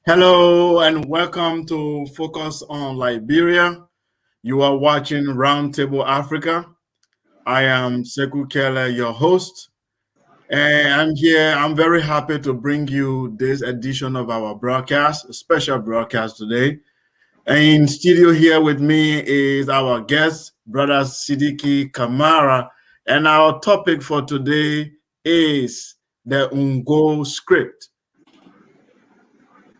Hello and welcome to Focus on Liberia. You are watching Roundtable Africa. I am Sekou Kele, your host, and I'm here. I'm very happy to bring you this edition of our broadcast, a special broadcast today. In studio here with me is our guest, Brother Sidiki Kamara, and our topic for today is the Ngo script.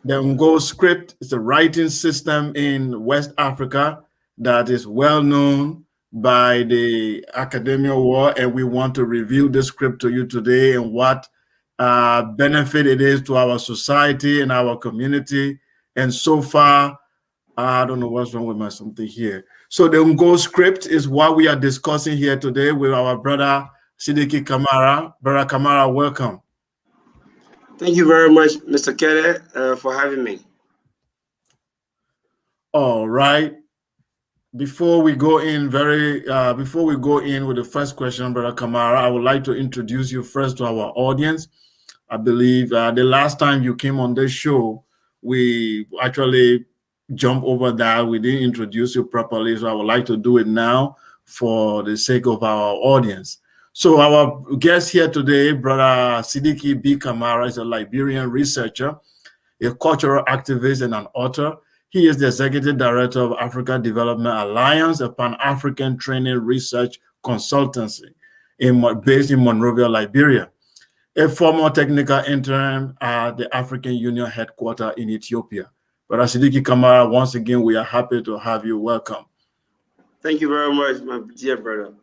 The Ngo script is a writing system in West Africa that is well known by the academia world, and we want to review the script to you today and what benefit it is to our society and our community. And so far, I don't know what's wrong with my something here. So the Ngo script is what we are discussing here today with our brother Sidiki Kamara. Brother Kamara, welcome. Thank you very much, Mr. Kele, for having me. All right. Before we go in with the first question, Brother Kamara, I would like to introduce you first to our audience. I believe the last time you came on this show, we actually jumped over that. We didn't introduce you properly, so I would like to do it now for the sake of our audience. So our guest here today, Brother Sidiki B. Kamara, is a Liberian researcher, a cultural activist, and an author. He is the Executive Director of Africa Development Alliance, a Pan-African training research consultancy based in Monrovia, Liberia. A former technical intern at the African Union headquarters in Ethiopia. Brother Sidiki Kamara, once again, we are happy to have you. Welcome. Thank you very much, my dear brother.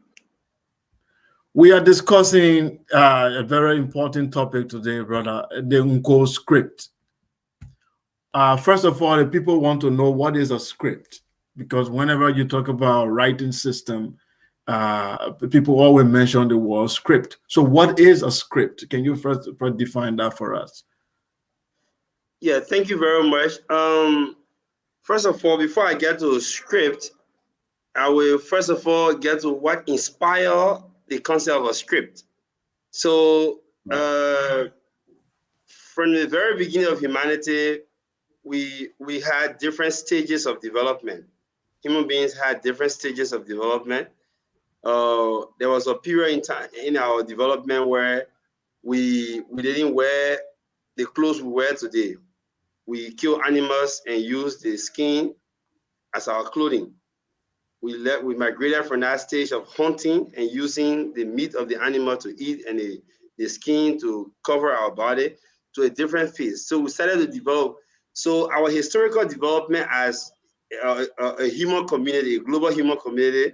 We are discussing a very important topic today, brother, the Unko script. First of all, the people want to know what is a script, because whenever you talk about writing system, people always mention the word script. So what is a script? Can you first define that for us? Yeah, thank you very much. First of all, before I get to script, I will first of all get to what inspired the concept of a script. So from the very beginning of humanity, we had different stages of development. Human beings had different stages of development. There was a period in time in our development where we didn't wear the clothes we wear today. We kill animals and use the skin as our clothing. We migrated from that stage of hunting and using the meat of the animal to eat and the skin to cover our body to a different phase. So we started to develop. So our historical development as a human community, a global human community,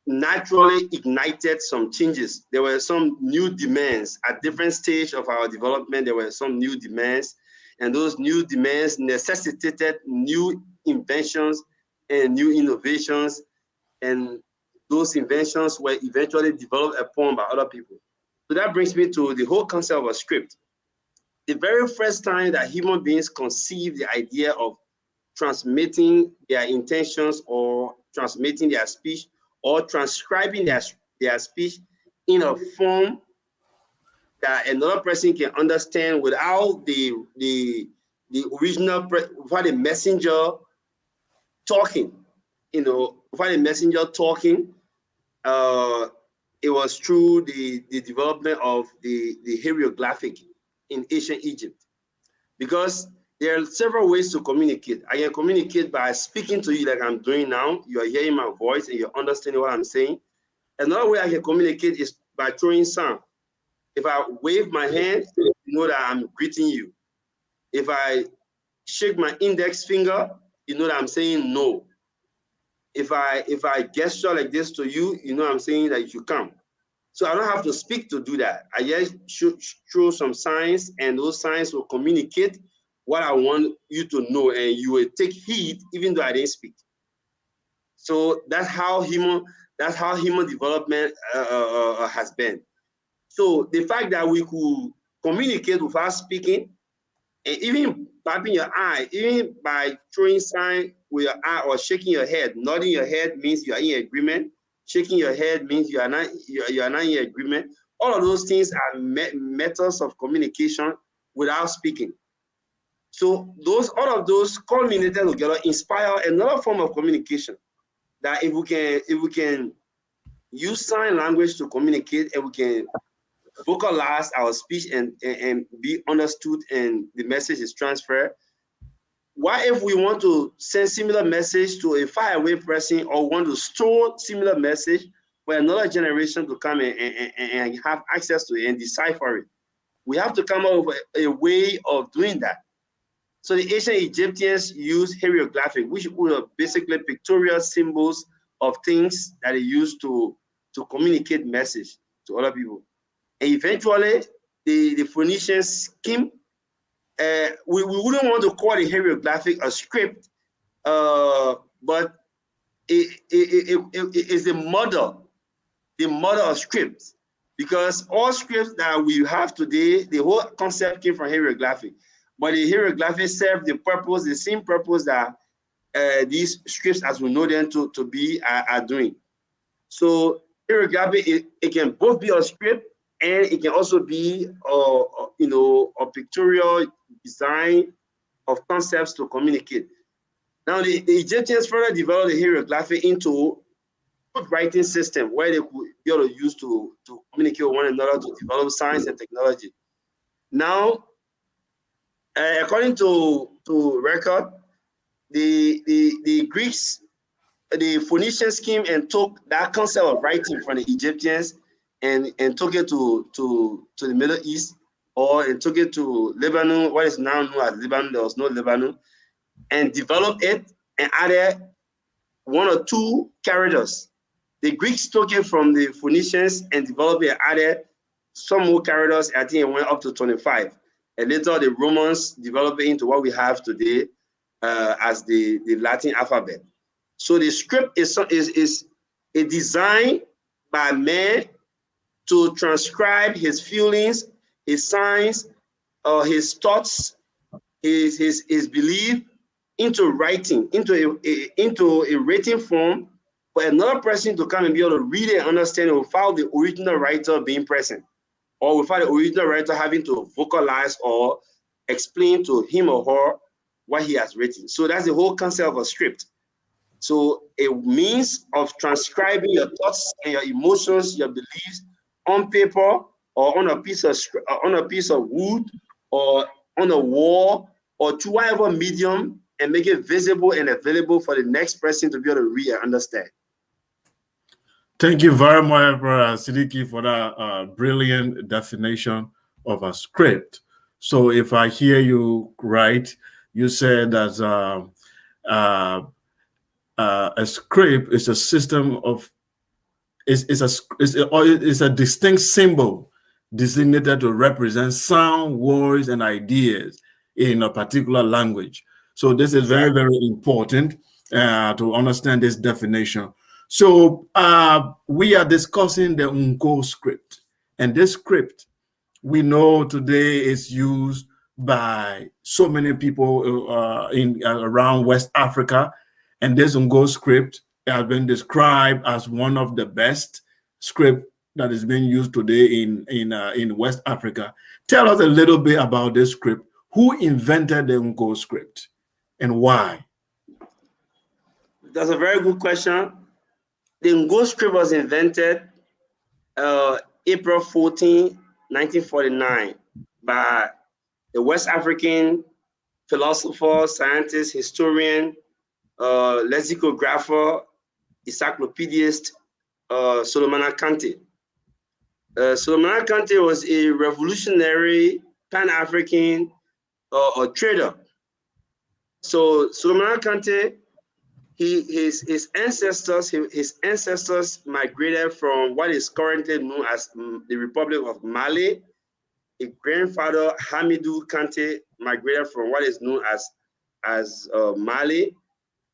naturally ignited some changes. There were some new demands at different stage of our development. There were some new demands, and those new demands necessitated new inventions and new innovations, and those inventions were eventually developed upon by other people. So that brings me to the whole concept of a script. The very first time that human beings conceived the idea of transmitting their intentions or transmitting their speech or transcribing their speech in a form that another person can understand without the original, without the messenger talking, without the messenger talking, it was through the development of the hieroglyphic in ancient Egypt. Because there are several ways to communicate. I can communicate by speaking to you like I'm doing now. You are hearing my voice and you're understanding what I'm saying. Another way I can communicate is by throwing sound. If I wave my hand, you know that I'm greeting you. If I shake my index finger, you know that I'm saying no. If I gesture like this to you, you know I'm saying that you should come. So I don't have to speak to do that. I just should throw some signs, and those signs will communicate what I want you to know, and you will take heed even though I didn't speak. So that's how human development has been. So the fact that we could communicate without speaking, and even tapping your eye, even by throwing sign with your eye or shaking your head, nodding your head means you are in agreement. Shaking your head means you are not in agreement. All of those things are methods of communication without speaking. So all of those culminated together inspire another form of communication. That if we can use sign language to communicate, and we can vocalize our speech and be understood, and the message is transferred. What if we want to send similar message to a faraway person, or want to store similar message for another generation to come and have access to it and decipher it? We have to come up with a way of doing that. So the ancient Egyptians used hieroglyphic, which were basically pictorial symbols of things that they used to communicate message to other people. And eventually, the Phoenicians came. We wouldn't want to call the hieroglyphic a script, but it is the mother of scripts, because all scripts that we have today, the whole concept came from hieroglyphic. But the hieroglyphic serve the same purpose that these scripts as we know them to be are doing. So hieroglyphic, it can both be a script, and it can also be a pictorial design of concepts to communicate. Now the Egyptians further developed the hieroglyphic into good writing system where they could be able to use to communicate with one another to develop science and technology. Now, according to record, the Greeks, the Phoenicians came and took that concept of writing from the Egyptians and took it to the Middle East, or and took it to Lebanon, what is now known as Lebanon. There was no Lebanon, and developed it and added one or two characters. The Greeks took it from the Phoenicians and developed it and added some more characters. I think it went up to 25. And later the Romans developed it into what we have today as the Latin alphabet. So the script is a design by man to transcribe his feelings, his signs, his thoughts, his belief into writing, into a written form for another person to come and be able to read and understand it without the original writer being present, or without the original writer having to vocalize or explain to him or her what he has written. So that's the whole concept of a script. So a means of transcribing your thoughts and your emotions, your beliefs on paper or on a piece of wood or on a wall or to whatever medium, and make it visible and available for the next person to be able to read and understand. Thank you very much, Brother Siddiqui, for that brilliant definition of a script. So if I hear you right, you said that a script is a system of is a distinct symbol designated to represent sound, words, and ideas in a particular language. So this is very, very important to understand this definition. So we are discussing the Unko script, and this script we know today is used by so many people in around West Africa, and this Unko script has been described as one of the best script that is being used today in West Africa. Tell us a little bit about this script. Who invented the Unko script and why? That's a very good question. The Ngo script was invented April 14, 1949 by a West African philosopher, scientist, historian, lexicographer, encyclopedist, Solomon Kante. Solomon Kante was a revolutionary Pan-African trader. So Solomon Kante, his ancestors migrated from what is currently known as the Republic of Mali. His grandfather Hamidou Kante migrated from what is known as Mali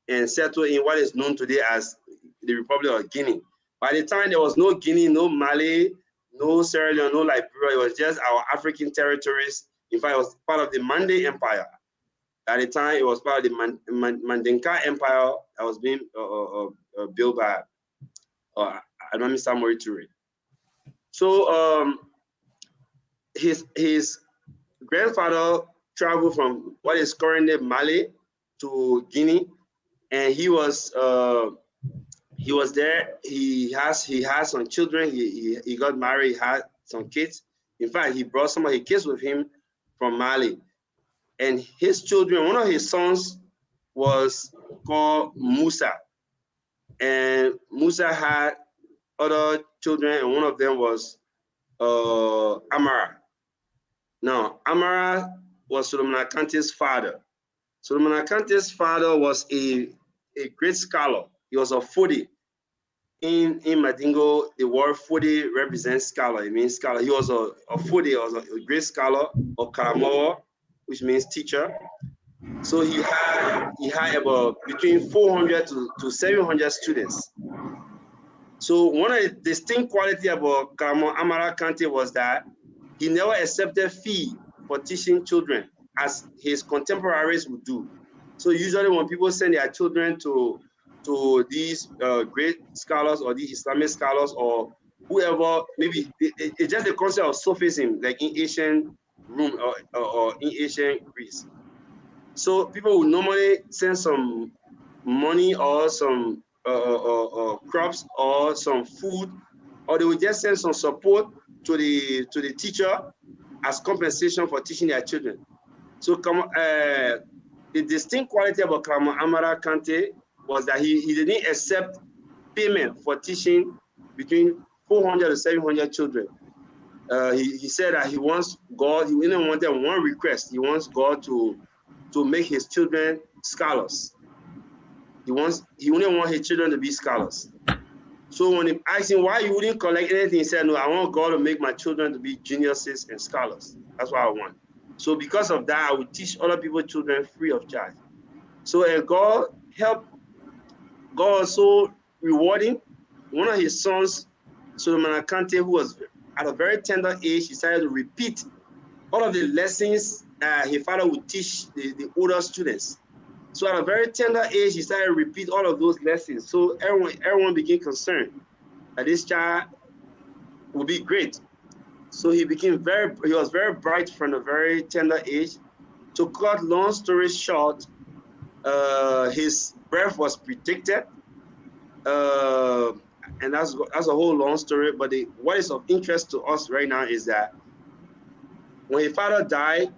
and settled in what is known today as the Republic of Guinea. By the time there was no Guinea, no Mali, no Sierra Leone, no Liberia, it was just our African territories. In fact, it was part of the Mande Empire. At the time, it was part of the Mandingo Empire that was being built by Almami Samori Toure. So his grandfather traveled from what is currently Mali to Guinea, and he was there. He has some children. He got married. He had some kids. In fact, he brought some of his kids with him from Mali. And his children, one of his sons was called Musa. And Musa had other children, and one of them was Amara. Now, Amara was Solomon Kante's father. Solomon Kante's father was a great scholar. He was a Fodi. In Mandingo, the word Fodi represents scholar. It means scholar. He was a Fodi, was a great scholar, or Karamoa, which means teacher. So he had about between 400 to 700 students. So one of the distinct qualities about Karamoa Amara Kante was that he never accepted fee for teaching children as his contemporaries would do. So usually when people send their children to these great scholars or these Islamic scholars or whoever, maybe it's just the concept of sophism, like in ancient Rome or in ancient Greece. So people would normally send some money or some crops or some food, or they will just send some support to the teacher as compensation for teaching their children. So the distinct quality about Amara Kante was that he didn't accept payment for teaching between 400 to 700 children. He said that he wants God, he only wanted one request. He wants God to make his children scholars. He only wants his children to be scholars. So when he asked him why you wouldn't collect anything, he said, no, I want God to make my children to be geniuses and scholars. That's what I want. So because of that, I will teach other people's children free of charge. So God helped. God was so rewarding. One of his sons, Solomon Akante, who was at a very tender age, decided to repeat all of the lessons his father would teach the older students. So at a very tender age, he started to repeat all of those lessons. So everyone became concerned that this child would be great. So he was very bright from a very tender age. To cut long story short, his birth was predicted. And that's a whole long story. But what is of interest to us right now is that when his father died,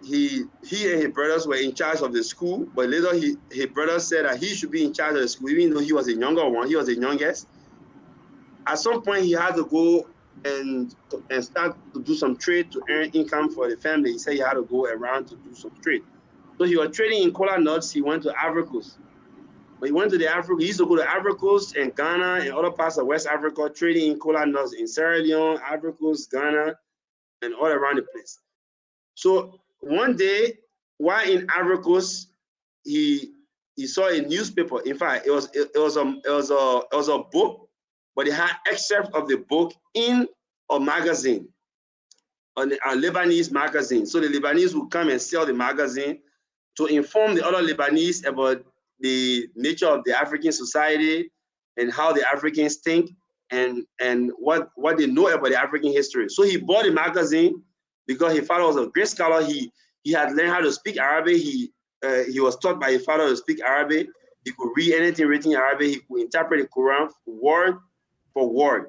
he and his brothers were in charge of the school, but later his brother said that he should be in charge of the school, even though he was the younger one, he was the youngest. At some point, he had to go and start to do some trade to earn income for the family. He said he had to go around to do some trade. So he was trading in cola nuts. He went to Ivory Coast. When he went to he used to go to Ivory Coast and Ghana and other parts of West Africa, trading in cola nuts in Sierra Leone, Ivory Coast, Ghana, and all around the place. So one day, while in Ivory Coast, he saw a newspaper. In fact, it was a book, but it had excerpts of the book in a magazine, a Lebanese magazine. So the Lebanese would come and sell the magazine to inform the other Lebanese about the nature of the African society and how the Africans think and what they know about the African history. So he bought the magazine because his father was a great scholar. He had learned how to speak Arabic. He was taught by his father to speak Arabic. He could read anything written in Arabic. He could interpret the Quran word for word.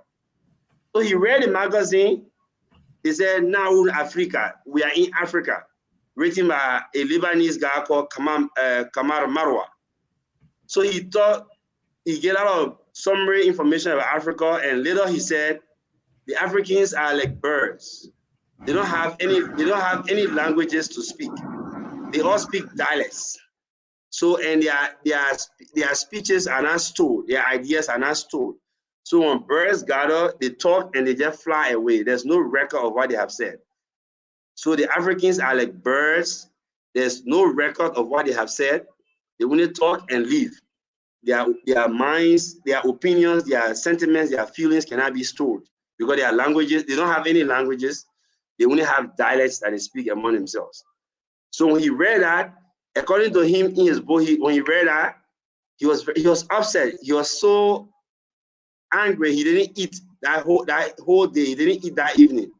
So he read the magazine. He said, now we're in Africa. We are in Africa. Written by a Lebanese guy called Kamar Marwa. So he thought he get a lot of summary information about Africa, and later he said, the Africans are like birds. They don't have any languages to speak. They all speak dialects. So, and their speeches are not stored. Their ideas are not stored. So when birds gather, they talk and they just fly away. There's no record of what they have said. So the Africans are like birds. There's no record of what they have said. They only talk and leave. Their minds, their opinions, their sentiments, their feelings cannot be stored because their languages, they don't have any languages. They only have dialects that they speak among themselves. So when he read that, according to him in his book, when he read that, he was upset. He was so angry. He didn't eat that whole day. He didn't eat that evening.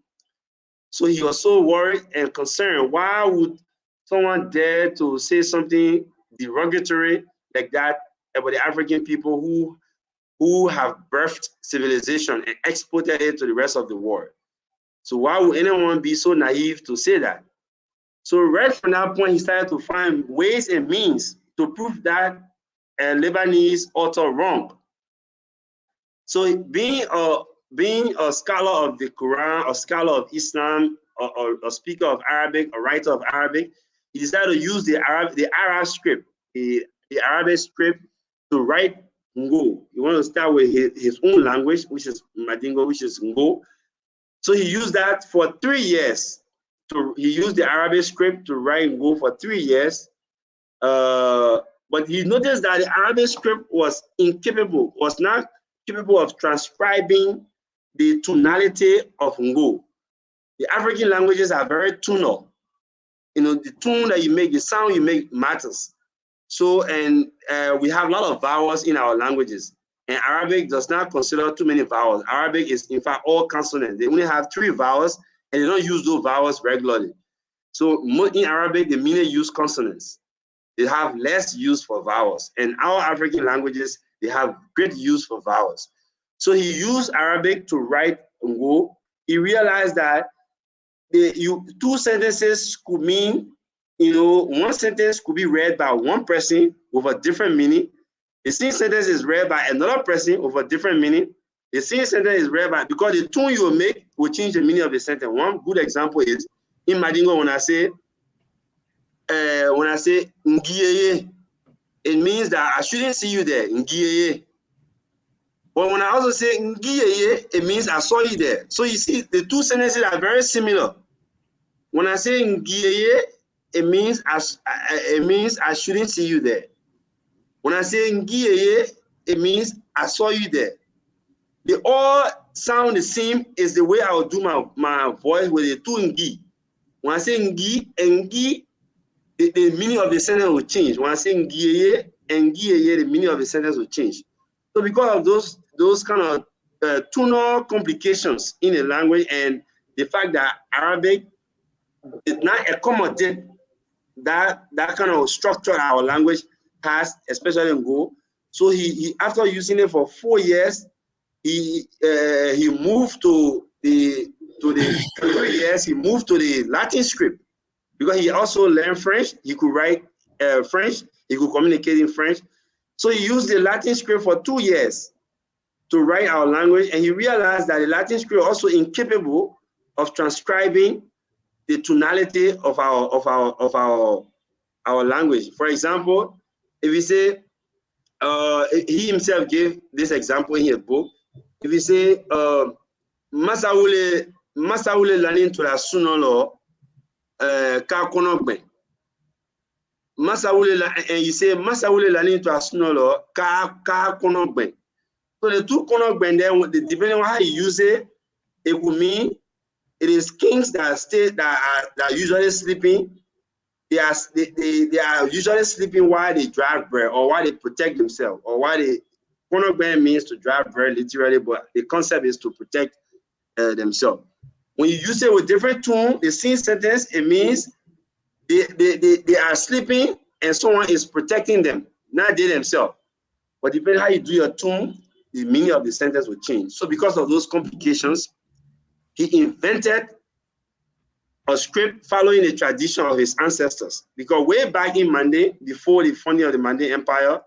So he was so worried and concerned. Why would someone dare to say something derogatory like that about the African people who have birthed civilization and exported it to the rest of the world? So why would anyone be so naive to say that? So right from that point, he started to find ways and means to prove that a Lebanese author wrong. So being a scholar of the Quran, a scholar of Islam, or a speaker of Arabic, a writer of Arabic, he decided to use the Arab script, the Arabic script, to write Ngo. He wanted to start with his own language, which is Mandingo, which is Ngo. So he used that for 3 years. He used the Arabic script to write Ngo for 3 years. But he noticed that the Arabic script was not capable of transcribing the tonality of Ngo. The African languages are very tonal. You know, the tune that you make, the sound you make matters. So, and we have a lot of vowels in our languages. And Arabic does not consider too many vowels. Arabic is, in fact, all consonants. They only have 3 vowels, and they don't use those vowels regularly. So in Arabic, they mainly use consonants. They have less use for vowels. And our African languages They have great use for vowels. So he used Arabic to write Ngo. He realized that two sentences could mean, one sentence could be read by one person with a different meaning. The same sentence is read by another person with a different meaning. The same sentence is read by, because the tune you make will change the meaning of the sentence. One good example is in Mandingo, when I say Ngiyeye, it means that I shouldn't see you there, Ngiyeye. But when I also say Ngiyeye, it means I saw you there. So you see, the two sentences are very similar. When I say Ngiyeye, it means I shouldn't see you there. When I say Ngiyeye, it means I saw you there. They all sound the same. Is the way I will do my voice with the two Ngi. When I say Ngi, the meaning of the sentence will change. When I say Ngiyeye, the meaning of the sentence will change. So because of those kind of tonal complications in a language, and the fact that Arabic did not accommodate that kind of structure our language has, especially in Go. So he after using it for 4 years, he moved to the 3 years, he moved to the Latin script, because he also learned French. He could write French, he could communicate in French. So he used the Latin script for 2 years to write our language, and he realized that the Latin script also incapable of transcribing the tonality of our language. For example, if we say, he himself gave this example in his book. If we say, Masaule lanin to la sunolo ka konogbe. Masaule, and you say Masaule lanin to la sunolo ka konogbe. So the two konogbe there, depending on how you use it, it could mean it is kings that are usually sleeping. They are usually sleeping while they drive bread, or while they protect themselves, or while they konogbe means to drive bread literally, but the concept is to protect themselves. When you use it with different tone, the same sentence, it means they are sleeping and someone is protecting them, not they themselves. But depending on how you do your tone, the meaning of the sentence will change. So because of those complications, he invented a script following the tradition of his ancestors. Because way back in Mande, before the founding of the Mande Empire,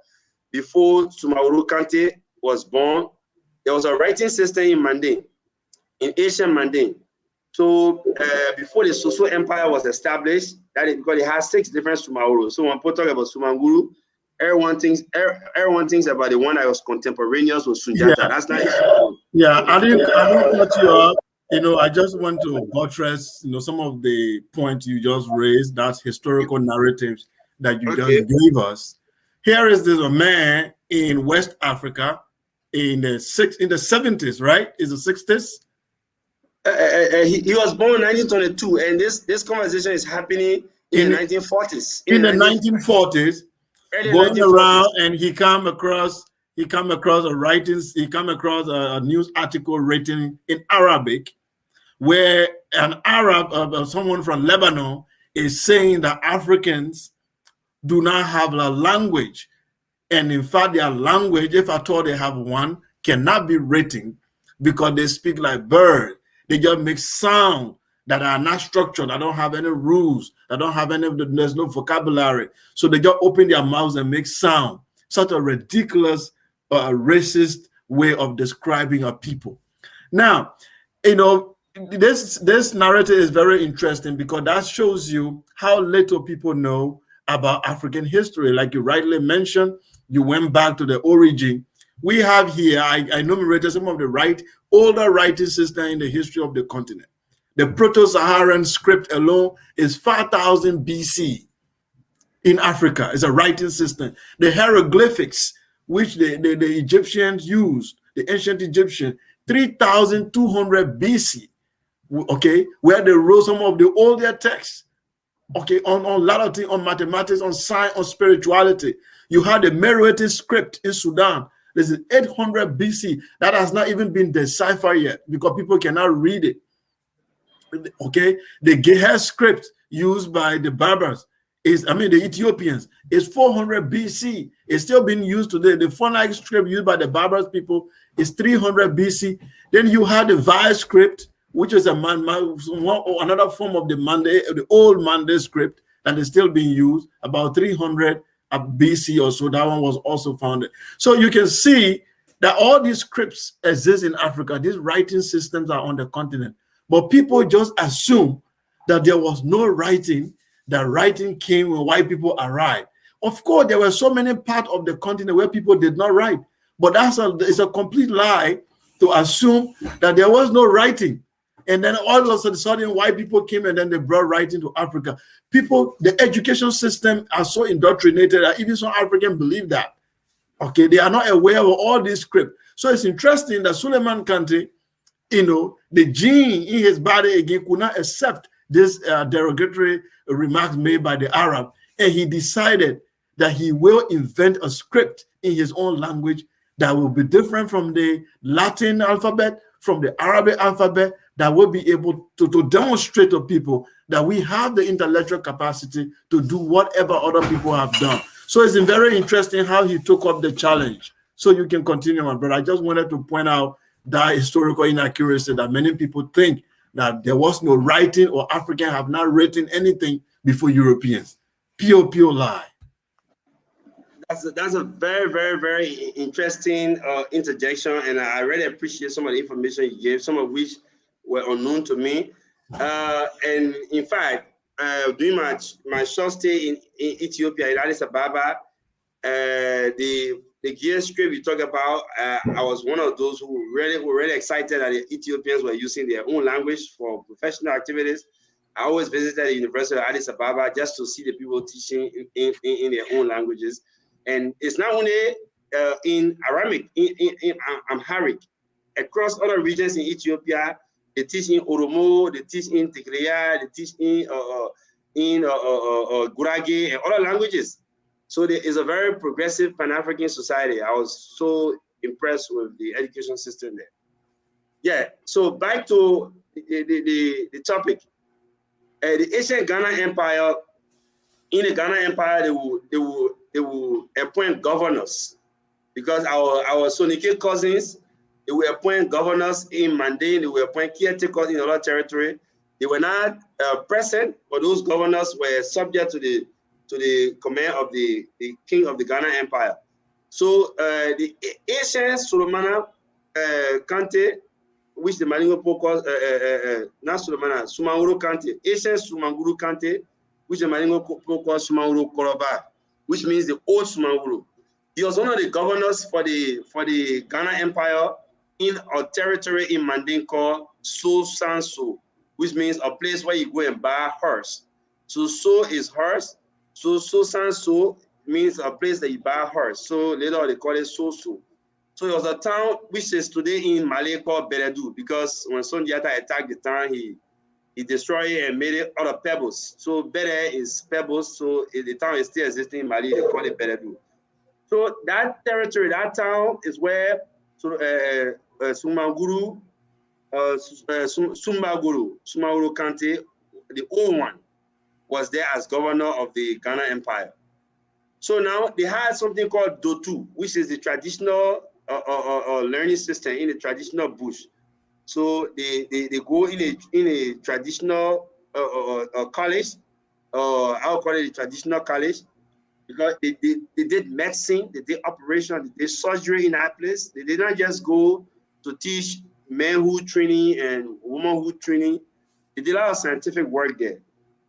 before Sumaworo Kante was born, there was a writing system in Mande, in ancient Mande. So before the Soso Empire was established, that is because it has 6 different Sumaworo. So when people talk about Sumanguru, everyone thinks about the one that was contemporaneous with Sunjata. Yeah. That's not it. Yeah, I didn't cut you off. I just want to buttress, some of the points you just raised, that's historical narratives that you just gave us. Here is this a man in West Africa in the 70s, right? Is the 60s? He was born in 1922, and this conversation is happening in the 1940s. In the 1940s, going 1940s. Around, and he come across a news article written in Arabic, where an Arab, someone from Lebanon, is saying that Africans do not have a language. And in fact, their language, if at all they have one, cannot be written because they speak like birds. They just make sound that are not structured, that don't have any rules, that don't have there's no vocabulary. So they just open their mouths and make sound. Such a ridiculous, racist way of describing a people. Now, this narrative is very interesting because that shows you how little people know about African history. Like you rightly mentioned, you went back to the origin. We have here, I enumerated some of the older writing system in the history of the continent. The Proto-Saharan script alone is 5,000 BC in Africa. It's a writing system. The hieroglyphics, which the Egyptians used, the ancient Egyptian, 3,200 BC, okay, where they wrote some of the older texts, okay, on a lot of things, on mathematics, on science, on spirituality. You had the Meroitic script in Sudan. This is 800 BC. That has not even been deciphered yet because people cannot read it. Okay, the Ge'ez script used by the Berbers the Ethiopians, is 400 BC. It's still being used today. The phonic script used by the Barbarous people is 300 BC. Then you had the Vile script, which is another form of the old Mande script that is still being used, about 300 BC or so. That one was also founded. So you can see that all these scripts exist in Africa. These writing systems are on the continent. But people just assume that there was no writing, that writing came when white people arrived. Of course, there were so many parts of the continent where people did not write. But it's a complete lie to assume that there was no writing. And then all of a sudden, white people came and then they brought writing to Africa. The education system are so indoctrinated that even some Africans believe that. Okay, they are not aware of all this script. So it's interesting that Suleiman Kante, the gene in his body again could not accept this derogatory remarks made by the Arab, and he decided that he will invent a script in his own language that will be different from the Latin alphabet, from the Arabic alphabet, that will be able to demonstrate to people that we have the intellectual capacity to do whatever other people have done. So it's very interesting how he took up the challenge. So you can continue on, but I just wanted to point out that historical inaccuracy that many people think that there was no writing or Africans have not written anything before Europeans. Pure lie. That's a very, very, very interesting interjection, and I really appreciate some of the information you gave, some of which were unknown to me. And in fact, during my short stay in Ethiopia, in Addis Ababa, the gear script you talk about, I was one of those who were really excited that the Ethiopians were using their own language for professional activities. I always visited the University of Addis Ababa just to see the people teaching in their own languages. And it's not only in Aramaic, in Amharic. Across other regions in Ethiopia, they teach in Oromo, they teach in Tigray, they teach in Gurage and other languages. So there is a very progressive Pan-African society. I was so impressed with the education system there. Yeah, so back to the topic. The ancient Ghana Empire, in the Ghana Empire, they will appoint governors, because our Sonike cousins, they will appoint governors in Mandingo, they will appoint caretakers in other territory. They were not present, but those governors were subject to the command of the king of the Ghana Empire. So the ancient Solomana Kante, which the Mandingo calls not Solomana, Sumanguru Kante, ancient Sumanguru Kante, which the Mandingo calls Sumanguru Koroba, which means the old Sumanguru. He was one of the governors for the Ghana Empire in a territory in Mandingo called So Sanso, which means a place where you go and buy a horse. So is horse. So Sanso means a place that you buy a horse. So later on they call it So. So it was a town which is today in Malay called Beredu, because when Sondiata attacked the town, he destroyed it and made it out of pebbles. So Bere is pebbles. So the town is still existing in Mali. They call it Beredu. So that territory, that town is where Sumanguru Kante, the old one, was there as governor of the Ghana Empire. So now they had something called Dotu, which is the traditional learning system in the traditional bush. So they go in a traditional college, I'll call it a traditional college, because they did medicine, they did operation, they did surgery in that place. They did not just go to teach manhood training and womanhood training. They did a lot of scientific work there.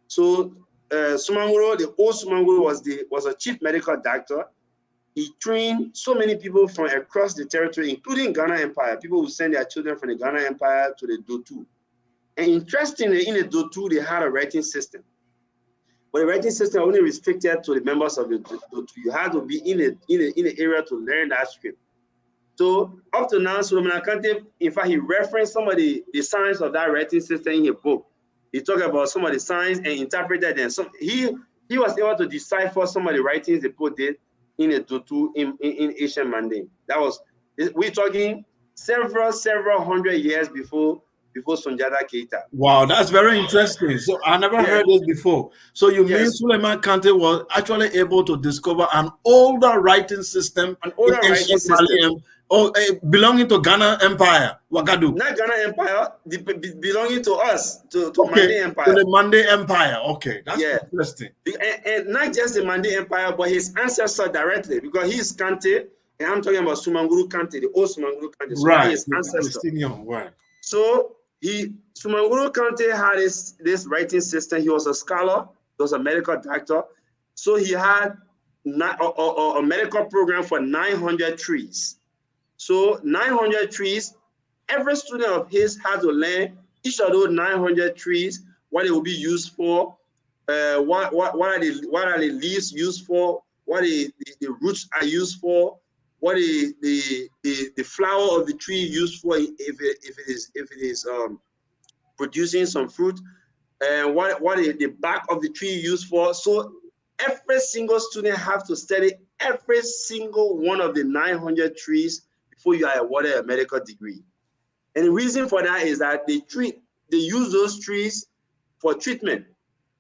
So Sumanguro, the old Sumanguro was a chief medical doctor. He trained so many people from across the territory, including Ghana Empire. People who send their children from the Ghana Empire to the Dotu. And interestingly, in the Dotu, they had a writing system. But the writing system only restricted to the members of the Dotu. You had to be in the area to learn that script. So up to now, Solomon Kante, in fact, he referenced some of the signs of that writing system in his book. He talked about some of the signs and interpreted them. So he was able to decipher some of the writings the people did in the Dotu in ancient Mandingo. That was, we're talking several hundred years before before Sunjata Keita. Wow, that's very interesting. So I never heard this before. So you mean Suleiman Kante was actually able to discover an older writing system in ancient Mali, belonging to Ghana Empire, Wagadu. Not Ghana Empire, belonging to us, to Mande Empire. To the Mande Empire. Okay, that's interesting. And not just the Mande Empire, but his ancestor directly, because he's Kante, and I'm talking about Sumanguru Kante, the old Sumanguru Kante. So right, his ancestor. Right. So Sumanguru Kante had this writing system. He was a scholar. He was a medical doctor. So he had a medical program for 900 trees. So 900 trees, every student of his had to learn each of those 900 trees, what it will be used for, what are the leaves used for, what the roots are used for, what the flower of the tree used for, if it is producing some fruit, and what the bark of the tree used for. So every single student have to study every single one of the 900 trees before you are awarded a medical degree. And the reason for that is that they use those trees for treatment.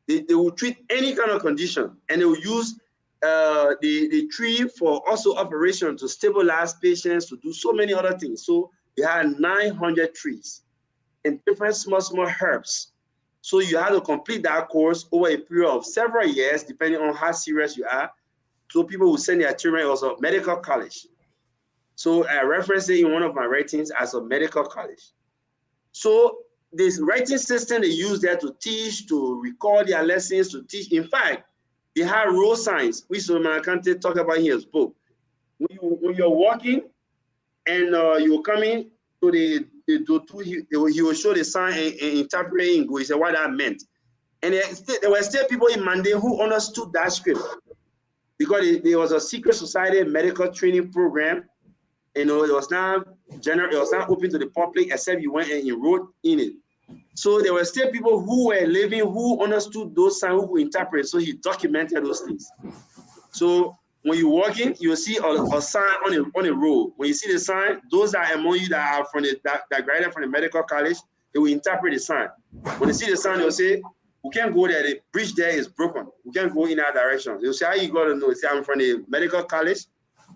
They will treat any kind of condition, and they will use the tree for also operation to stabilize patients, to do so many other things. So they had 900 trees and different small herbs. So you have to complete that course over a period of several years, depending on how serious you are. So people will send their children also medical college. So I reference it in one of my writings as a medical college. So this writing system they use there to teach, to record their lessons, to teach. In fact, they have road signs, which Suleiman Kante talked about in his book. When you're walking and you're coming to the he will show the sign and interpret in English what that meant. And there were still people in Mande who understood that script, because there was a secret society medical training program. You know, it was not general, it was not open to the public except you went and enrolled in it. So there were still people who were living, who understood those signs, who could interpret. So he documented those things. So when you're walking, you'll see a sign on a road. When you see the sign, those that are among you that are from that graduated from the medical college, they will interpret the sign. When they see the sign, they'll say, "We can't go there. The bridge there is broken. We can't go in that direction." They'll say, "How you got to know?" They say, "I'm from the medical college,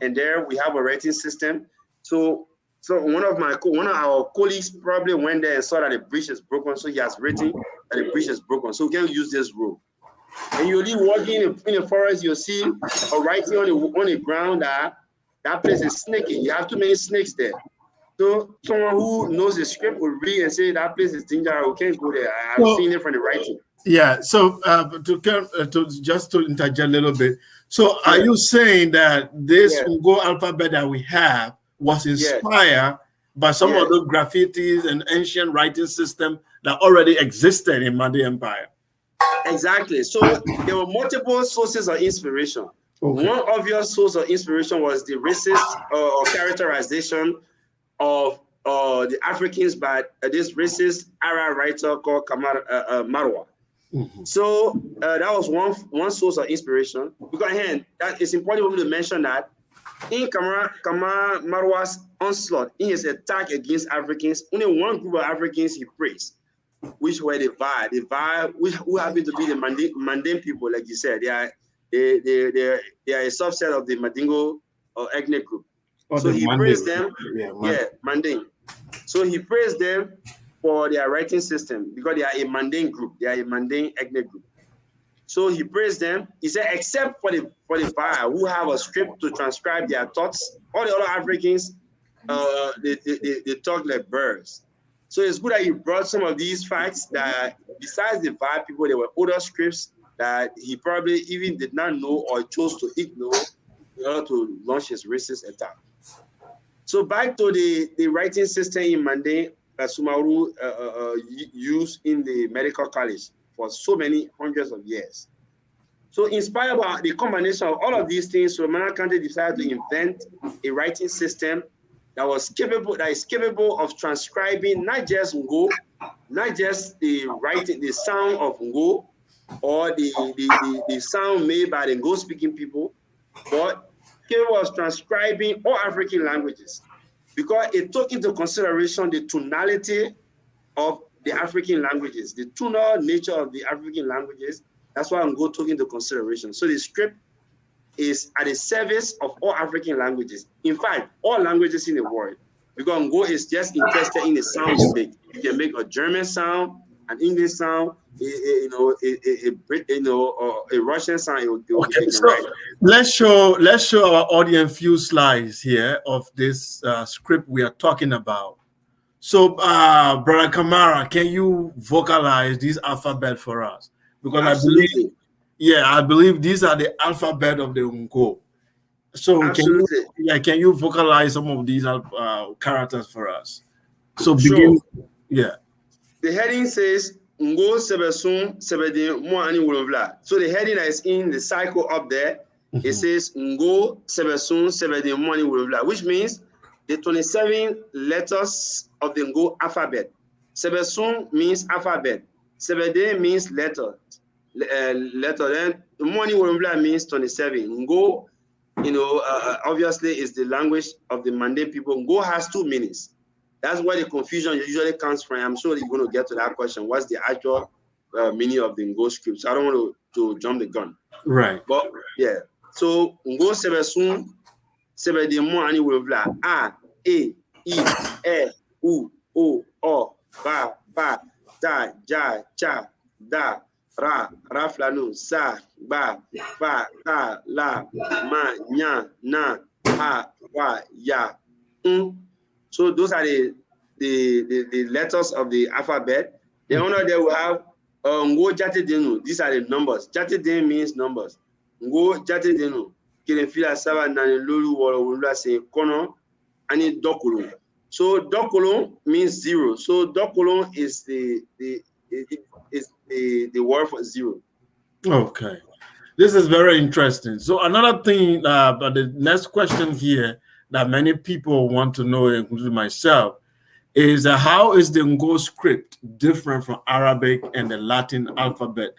and there we have a rating system." So one of our colleagues probably went there and saw that the bridge is broken, so he has written that the bridge is broken, so we can't use this road. And you'll be walking in the forest, you'll see a writing on the ground that place is snaky. You have too many snakes there. So someone who knows the script will read and say that place is dangerous. We can't go there. I've seen it from the writing. Yeah. So to just to interject a little bit. So are you saying that this Ngo alphabet that we have was inspired by some of the graffitis and ancient writing system that already existed in Mande Empire? Exactly. So there were multiple sources of inspiration. Okay. One obvious source of inspiration was the racist or characterization of the Africans by this racist Arab writer called Marwa. Mm-hmm. So that was one source of inspiration. Because again, that it's important for me to mention that in Marwa's onslaught, in his attack against Africans, only one group of Africans he praised, which were the Vai, who happen to be the Mandingo people, like you said. They are a subset of the Mandingo ethnic group. So he praised them. Mandingo. So he praised them for their writing system because they are a Mandingo group. They are a Mandingo ethnic group. So he praised them. He said, except for the Vai, who have a script to transcribe their thoughts, all the other Africans, they talk like birds. So it's good that you brought some of these facts that besides the Vai people, there were other scripts that he probably even did not know or chose to ignore in order to launch his racist attack. So back to the writing system in Mande that Sumaru used in the medical college for so many hundreds of years. So inspired by the combination of all of these things, Suleiman Kante decided to invent a writing system that is capable of transcribing not just Ngo, not just the writing, the sound of Ngo, or the sound made by the Ngo speaking people, but capable of transcribing all African languages, because it took into consideration the tonality of the African languages, the tonal nature of the African languages. That's why Ngo took into consideration. So the script is at the service of all African languages. In fact, all languages in the world, because Ngo is just interested in the sound you make. You can make a German sound, an English sound, a Russian sound. It will be Okay, taken so right. let's show our audience few slides here of this script we are talking about. So, Brother Kamara, can you vocalize this alphabet for us? Because Absolutely, I believe these are the alphabet of the Unko. So, absolutely, can you vocalize some of these characters for us? So, begin. sure. Yeah. The heading says Ngo Sebesun Sebedi Mo Ani Wolonvla. So the heading that is in the cycle up there, it says Ngo Sebesun Sebedi Mo Ani Wolonvla, which means the 27 letters of the Ngo alphabet. Sebesun means alphabet. Sebede means letter. Then Mo Ani Wolonvla means 27. Ngo, obviously is the language of the Mande people. Ngo has two meanings. That's where the confusion usually comes from. I'm sure you're going to get to that question. What's the actual meaning of the Ngo script? So I don't want to jump the gun. Right. But yeah. So Ngo Sebesun Sebedi Mo Ani Wolonvla. A, E, U, O, Ba, Ta, Ja, Cha, Da, Ra Flanu, Sa, Ba, Fa, Ta, La, Ma, Nya, Na, Ha, Wa, Ya, So those are the letters of the alphabet. Then under there we have Ngo Jatedenu. These are the numbers. Jateden means numbers. Ngo Jatedenu. Kirefila Saba Nani Lulu Wala Wula say Kono Ani Dokulun. So Dokulun means zero. So Dokulun is the word for zero. Okay. This is very interesting. So another thing, but the next question here that many people want to know, including myself, is how is the Ngo script different from Arabic and the Latin alphabet?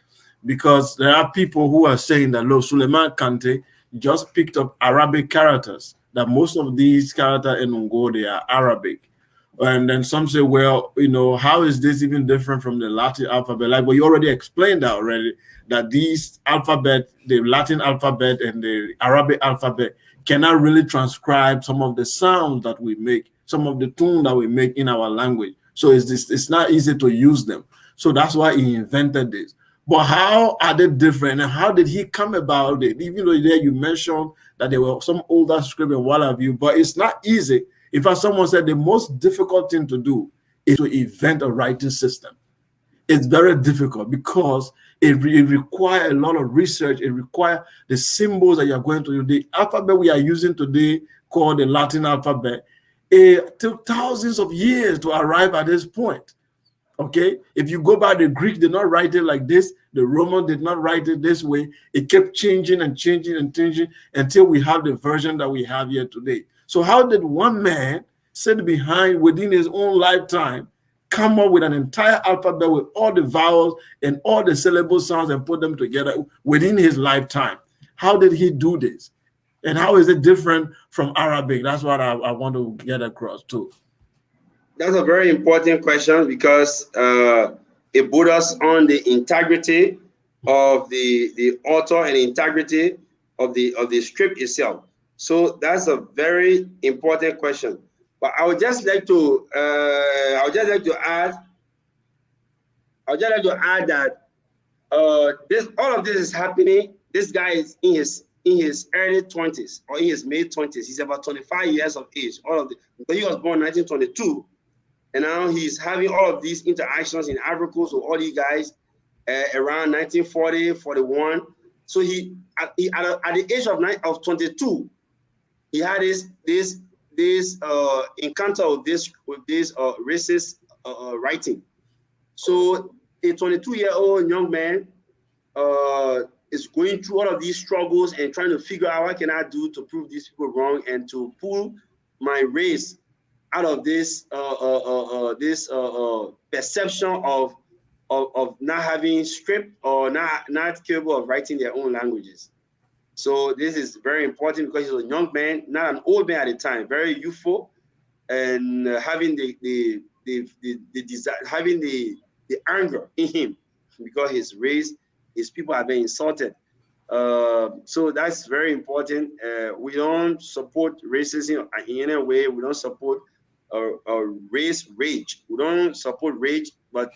Because there are people who are saying that, look, Suleiman Kante just picked up Arabic characters, that most of these characters in Ngo, they are Arabic. And then some say, well, how is this even different from the Latin alphabet? Like, well, you already explained that already, that these alphabet, the Latin alphabet and the Arabic alphabet, cannot really transcribe some of the sounds that we make, some of the tune that we make in our language. So it's not easy to use them. So that's why he invented this. But how are they different, and how did he come about it? Even though there you mentioned that there were some older script and what have you, but it's not easy. In fact, someone said the most difficult thing to do is to invent a writing system. It's very difficult because it requires a lot of research. It requires the symbols that you're going to use. The alphabet we are using today, called the Latin alphabet, it took thousands of years to arrive at this point. Okay, if you go by the Greek, did not write it like this. The Roman did not write it this way. It kept changing and changing and changing until we have the version that we have here today. So how did one man sit behind within his own lifetime come up with an entire alphabet with all the vowels and all the syllable sounds and put them together within his lifetime? How did he do this? And how is it different from Arabic? That's what I want to get across too. That's a very important question because it put us on the integrity of the author and integrity of the script itself. So that's a very important question. But I would just like to add that this all of this is happening. This guy is in his early 20s or in his mid 20s. He's about 25 years of age. All of the because he was born 1922. And now he's having all of these interactions in Ivory Coast with all these guys around 1940, 41. So he at the age of 22, he had this encounter with this racist writing. So a 22-year-old young man is going through all of these struggles and trying to figure out what can I do to prove these people wrong and to pull my race out of this perception of not having script or not capable of writing their own languages. So this is very important because he's a young man, not an old man at the time, very youthful, and having the the desire, having the anger in him because his race, his people are being insulted. So that's very important. We don't support racism in any way. We don't support race rage. We don't support rage, but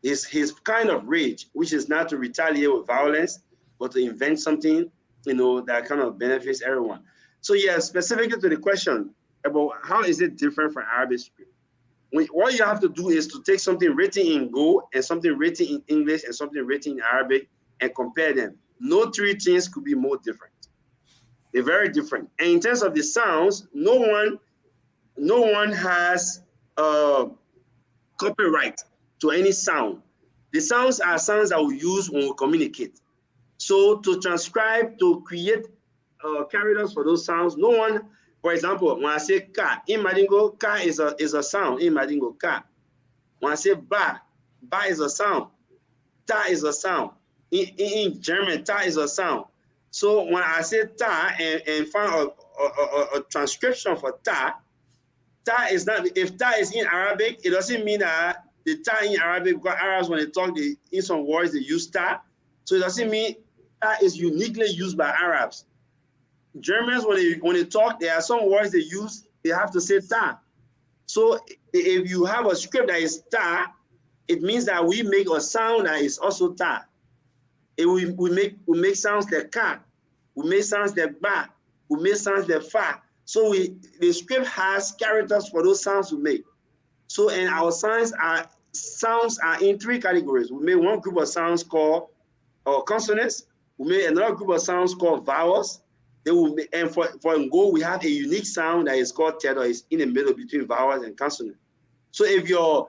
his kind of rage, which is not to retaliate with violence, but to invent something, that kind of benefits everyone. So yeah, specifically to the question about how is it different from Arabic script, what you have to do is to take something written in Go and something written in English and something written in Arabic and compare them. No three things could be more different. They're very different. And in terms of the sounds, no one has copyright to any sound. The sounds are sounds that we use when we communicate. So to transcribe, to create characters for those sounds, no one, for example, when I say ka, in Mandingo, ka is a sound in Mandingo, ka. When I say ba is a sound, ta is a sound. In German, ta is a sound. So when I say ta and find a transcription for ta is not, if ta is in Arabic, it doesn't mean that the ta in Arabic, because Arabs, when they talk, in some words, they use ta. So it doesn't mean ta is uniquely used by Arabs. Germans, when they talk, there are some words they use, they have to say ta. So if you have a script that is ta, it means that we make a sound that is also ta. We make sounds like ka, we make sounds like ba, we make sounds like fa. So the script has characters for those sounds we make. So and our sounds are in three categories. We make one group of sounds called consonants. We make another group of sounds called vowels. And for Ngo, we have a unique sound that is called tether, is in the middle between vowels and consonants. So if your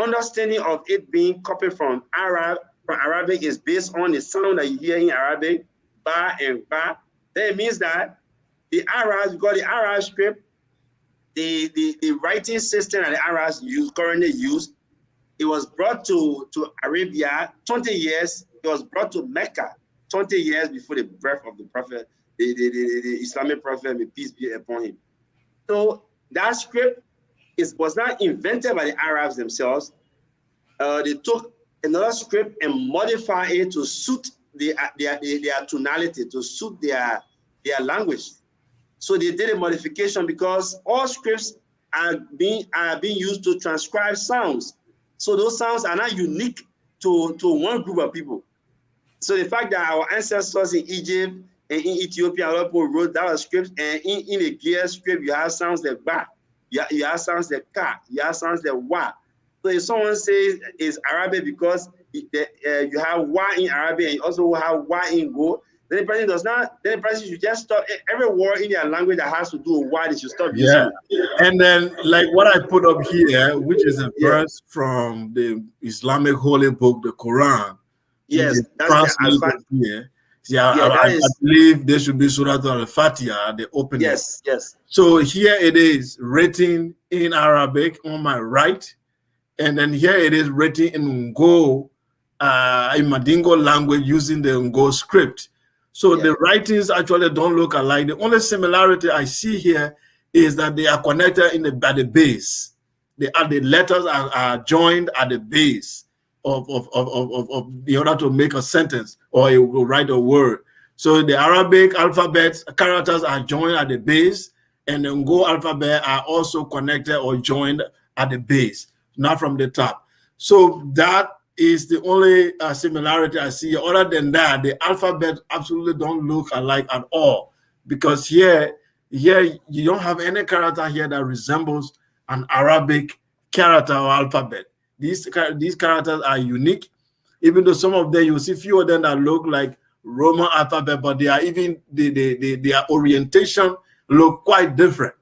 understanding of it being copied from Arabic is based on the sound that you hear in Arabic, ba and ba, then it means that the Arabs, because the Arab script, the writing system that the Arabs currently use, it was brought to Arabia 20 years, it was brought to Mecca 20 years before the birth of the Prophet, the Islamic Prophet, may peace be upon him. So that script was not invented by the Arabs themselves. They took another script and modified it to suit their tonality, to suit their language. So they did a modification because all scripts are being used to transcribe sounds. So those sounds are not unique to one group of people. So the fact that our ancestors in Egypt and in Ethiopia, a lot of people wrote that script, and in a gear script, you have sounds like ba, you have sounds like ka, you have sounds like wa. So if someone says it's Arabic because you have wa in Arabic and you also have wa in Go, then the person does not, then the person should just stop every word in their language that has to do with wa, they should stop using it. And then like what I put up here, which is a verse from the Islamic holy book, the Quran. Yes, that's translated here. Yeah, I believe there should be Surah Al-Fatiha, the opening. Yes. So here it is written in Arabic on my right, and then here it is written in Ngo, in Mandingo language using the Ngo script. So the writings actually don't look alike. The only similarity I see here is that they are connected at the base. The letters are joined at the base of in order to make a sentence or write a word. So the Arabic alphabet characters are joined at the base, and the Ngo alphabet are also connected or joined at the base, not from the top. So that is the only similarity I see. Other than that, the alphabet absolutely don't look alike at all, because here you don't have any character here that resembles an Arabic character or alphabet. These characters are unique, even though some of them, you see few of them that look like Roman alphabet, but they are even their orientation look quite different.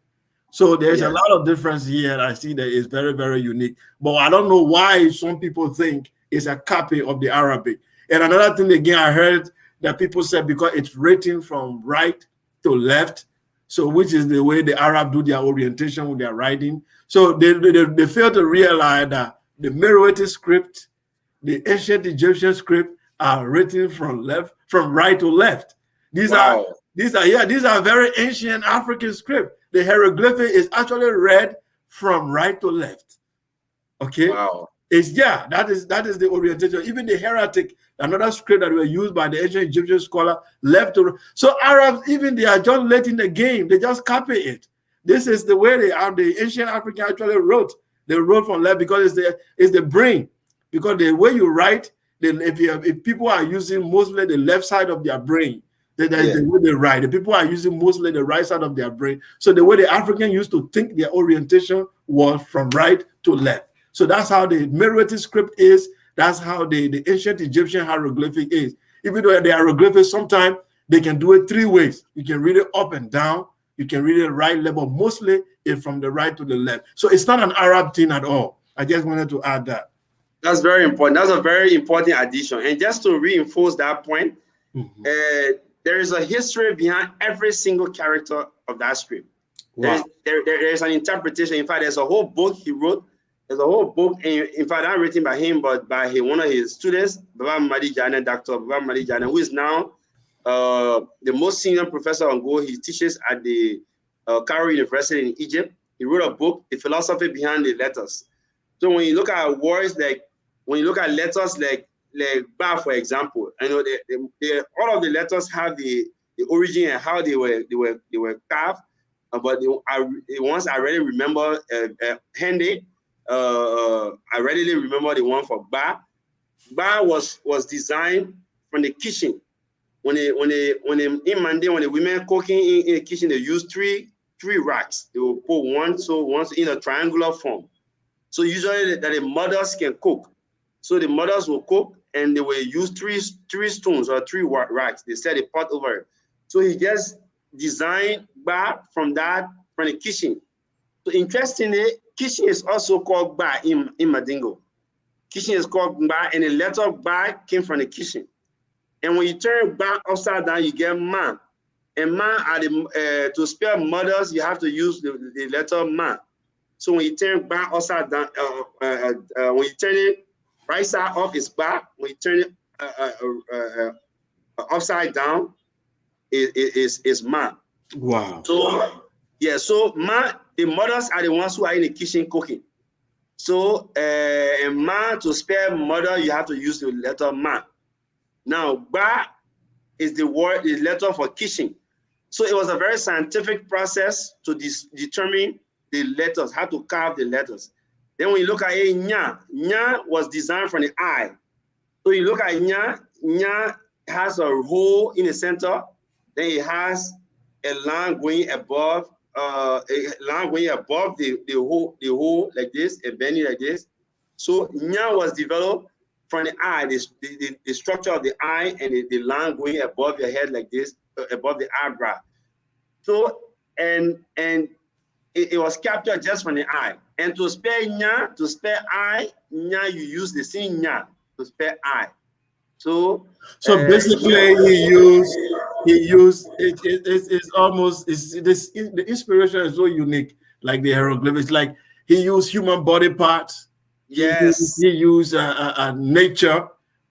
So there's a lot of difference here. I see that is very, very unique. But I don't know why some people think it's a copy of the Arabic. And another thing, again, I heard that people said because it's written from right to left, so which is the way the Arab do their orientation with their writing. So they fail to realize that the Meroitic script, the ancient Egyptian script are written from right to left. These are very ancient African script. The hieroglyphic is actually read from right to left. Okay, Wow. that is the orientation. Even the hieratic, another script that were used by the ancient Egyptian scholar, left to. So Arabs, even they are just late in the game. They just copy it. This is the way they are. The ancient African actually wrote. They wrote from left because it's the brain. Because the way you write, if people are using mostly the left side of their brain, that is the way they write. The people are using mostly the right side of their brain. So the way the African used to think, their orientation was from right to left. So that's how the Meroitic script is. That's how the ancient Egyptian hieroglyphic is. Even though the hieroglyphics, sometimes they can do it three ways. You can read it up and down. You can read it right level. Mostly it's from the right to the left. So it's not an Arab thing at all. I just wanted to add that. That's very important. That's a very important addition. And just to reinforce that point, there is a history behind every single character of that script. Wow. There's an interpretation. In fact, there's a whole book he wrote. There's a whole book, in fact, not written by him, but by one of his students, Baba Madi Jana, Dr. Baba Madi Jana, who is now the most senior professor on Go. He teaches at the Cairo University in Egypt. He wrote a book, The Philosophy Behind the Letters. So when you look at words like, when you look at letters like Ba, for example, I know all of the letters have the origin and how they were carved. But the ones I really remember, Hende. I readily remember the one for Ba. Ba was designed from the kitchen. When in Mandingo, when the women cooking in the kitchen, they use three racks. They will put one in a triangular form. So usually that the mothers can cook. So the mothers will cook and they will use three stones or three racks. They set a pot over it. So he just designed Ba from the kitchen. So interestingly, kitchen is also called Ba in Mandingo. Kitchen is called Ba, and the letter Ba came from the kitchen. And when you turn Ba upside down, you get Ma. And Ma, to spell mothers, you have to use the letter Ma. So when you turn Ba upside down, when you turn it right side up, it's Ba. When you turn it upside down, it's Ma. Wow. So yeah, so Ma, the mothers are the ones who are in the kitchen cooking. So Ma, to spell mother, you have to use the letter Ma. Now Ba is the letter for kitchen. So it was a very scientific process to determine the letters, how to carve the letters. Then when you look at Nya was designed from the eye. So you look at Nya has a hole in the center. Then it has a line going above, the hole like this, a bending like this. So Nya was developed from the eye, the structure of the eye and the line going above your head like this, above the eyebrow. So and it was captured just from the eye. And to spell Nya, to spell eye, Nya, you use the same Nya to spell eye. So basically he used it's almost the inspiration is so unique, like the hieroglyphics. Like he used human body parts. Yes. He used nature,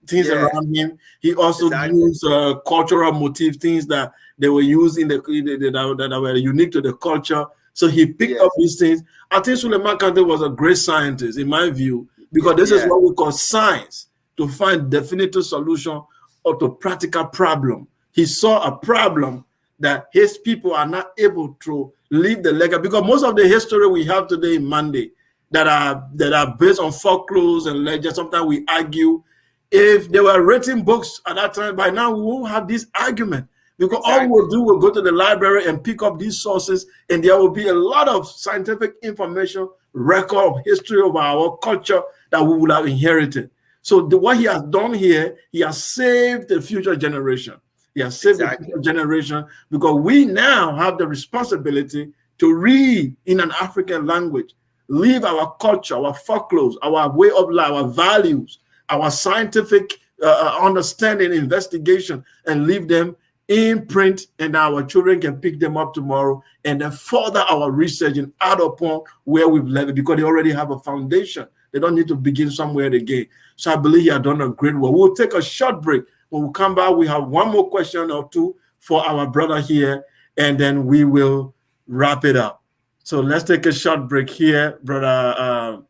things around him. He also used cultural motifs, things that they were used that were unique to the culture. So he picked up these things. I think Suleiman Kante was a great scientist, in my view, because this is what we call science, to find definitive solution or to practical problem. He saw a problem that his people are not able to leave the legacy, because most of the history we have today in Mande that are based on folklore and legends, sometimes we argue. If there were written books at that time, by now we won't have this argument. Because all we'll do, we'll go to the library and pick up these sources, and there will be a lot of scientific information, record of history of our culture that we would have inherited. So what he has done here, he has saved the future generation. He has saved the future generation, because we now have the responsibility to read in an African language, live our culture, our folklore, our way of life, our values, our scientific understanding, investigation, and leave them in print, and our children can pick them up tomorrow and then further our research and add upon where we've left it, because they already have a foundation. They don't need to begin somewhere again. So I believe he has done a great work. We'll take a short break. When we come back, we have one more question or two for our brother here, and then we will wrap it up. So let's take a short break here, brother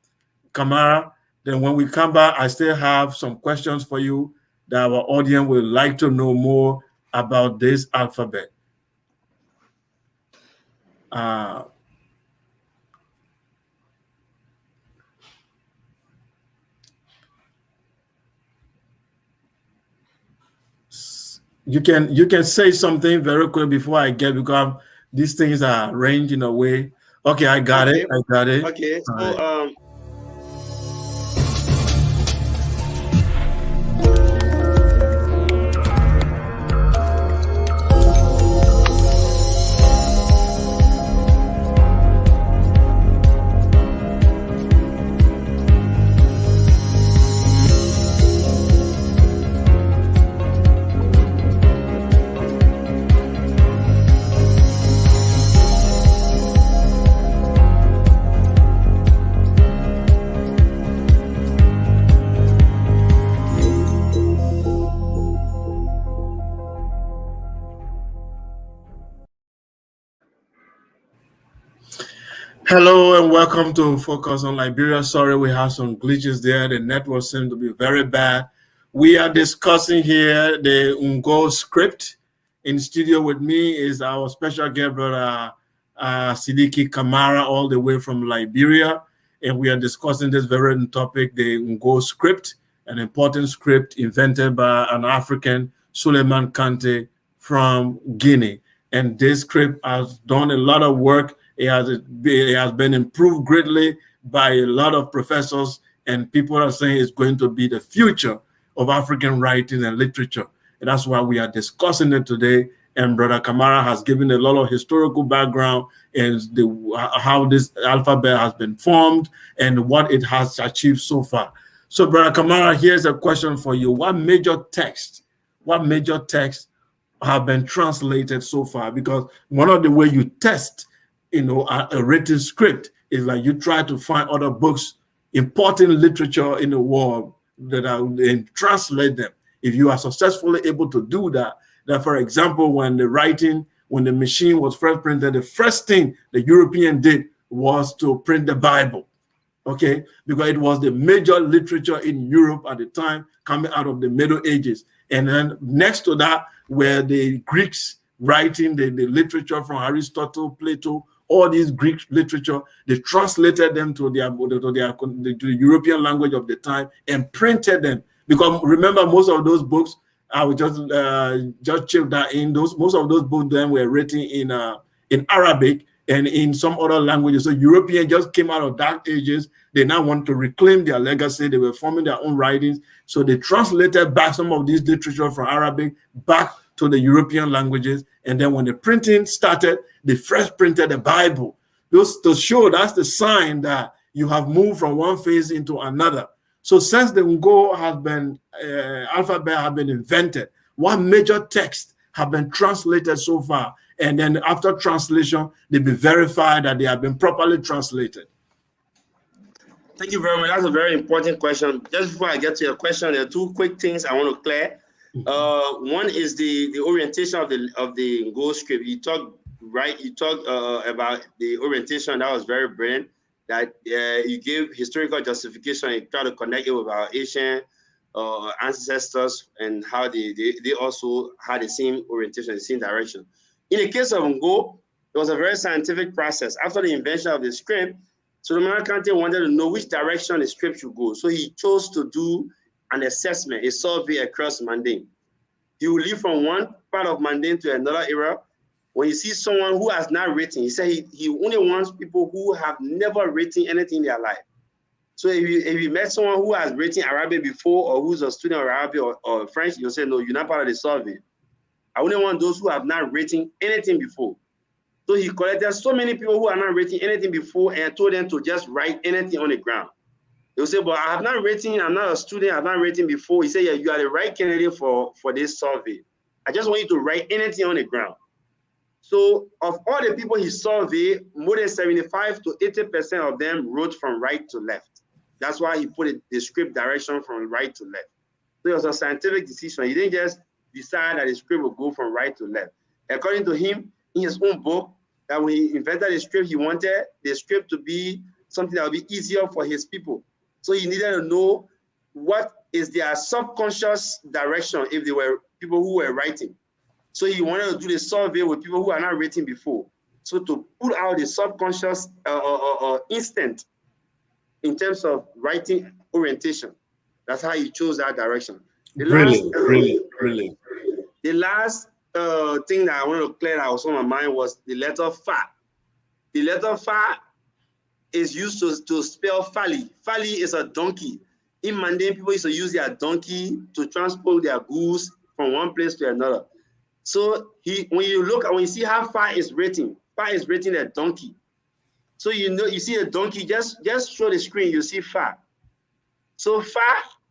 Kamara. Then when we come back, I still have some questions for you that our audience would like to know more about this alphabet. You can say something very quick before I get, because these things are arranged in a way. Okay, I got it. I got it. Okay, so right. Hello and welcome to Focus on Liberia. Sorry, we have some glitches there. The network seems to be very bad. We are discussing here the Ungo script. In studio with me is our special guest brother, Sidiki Kamara, all the way from Liberia. And we are discussing this very topic, the Ungo script, an important script invented by an African, Suleiman Kante from Guinea. And this script has done a lot of work. It has been improved greatly by a lot of professors, and people are saying it's going to be the future of African writing and literature. And that's why we are discussing it today. And Brother Kamara has given a lot of historical background and how this alphabet has been formed and what it has achieved so far. So, Brother Kamara, here's a question for you. What major texts have been translated so far? Because one of the way you test a written script is like you try to find other books, important literature in the world that are and translate them. If you are successfully able to do that, for example, when the machine was first printed, the first thing the European did was to print the Bible. Okay, because it was the major literature in Europe at the time, coming out of the Middle Ages. And then next to that were the Greeks writing the literature from Aristotle, Plato, all these Greek literature. They translated them to the European language of the time and printed them. Because remember, most of those books, I would just chip that in. Most of those books then were written in Arabic and in some other languages. So Europeans just came out of dark ages. They now want to reclaim their legacy. They were forming their own writings. So they translated back some of these literature from Arabic back to the European languages. And then when the printing started, they first printed the Bible. Those to show that's the sign that you have moved from one phase into another. So since the Ngo alphabet have been invented, what major texts have been translated so far? And then after translation, they be verified that they have been properly translated. Thank you very much. That's a very important question. Just before I get to your question, there are two quick things I want to clear. One is the orientation of the Ngo script. You talked about the orientation. That was very brilliant. That you gave historical justification. You try to connect it with our Asian ancestors and how they also had the same orientation, the same direction. In the case of Ngo, it was a very scientific process. After the invention of the script, Suleiman Kante wanted to know which direction the script should go. So he chose to do an assessment, a survey across Mandingo. He will leave from one part of Mandingo to another area. When you see someone who has not written, he said he only wants people who have never written anything in their life. So if you met someone who has written Arabic before or who's a student of Arabic or French, you'll say, no, you're not part of the survey. I only want those who have not written anything before. So he collected so many people who have not written anything before and told them to just write anything on the ground. They'll say, but I have not written, I'm not a student, I've not written before. He said, yeah, you are the right candidate for this survey. I just want you to write anything on the ground. So of all the people he surveyed, more than 75 to 80% of them wrote from right to left. That's why he put the script direction from right to left. So it was a scientific decision. He didn't just decide that the script would go from right to left. According to him, in his own book, that when he invented the script, he wanted the script to be something that would be easier for his people. So he needed to know what is their subconscious direction if they were people who were writing. So he wanted to do the survey with people who are not written before. So to pull out the subconscious instinct in terms of writing orientation. That's how he chose that direction. The last, Brilliant, brilliant, brilliant. the last thing that I want to clear that was on my mind was the letter Fa. The letter Fa is used to spell Fali. Fali is a donkey. In Mandingo, people used to use their donkey to transport their goods from one place to another. So when you see how Fa is written a donkey. So you see a donkey, just show the screen, you see Fa. So Fa,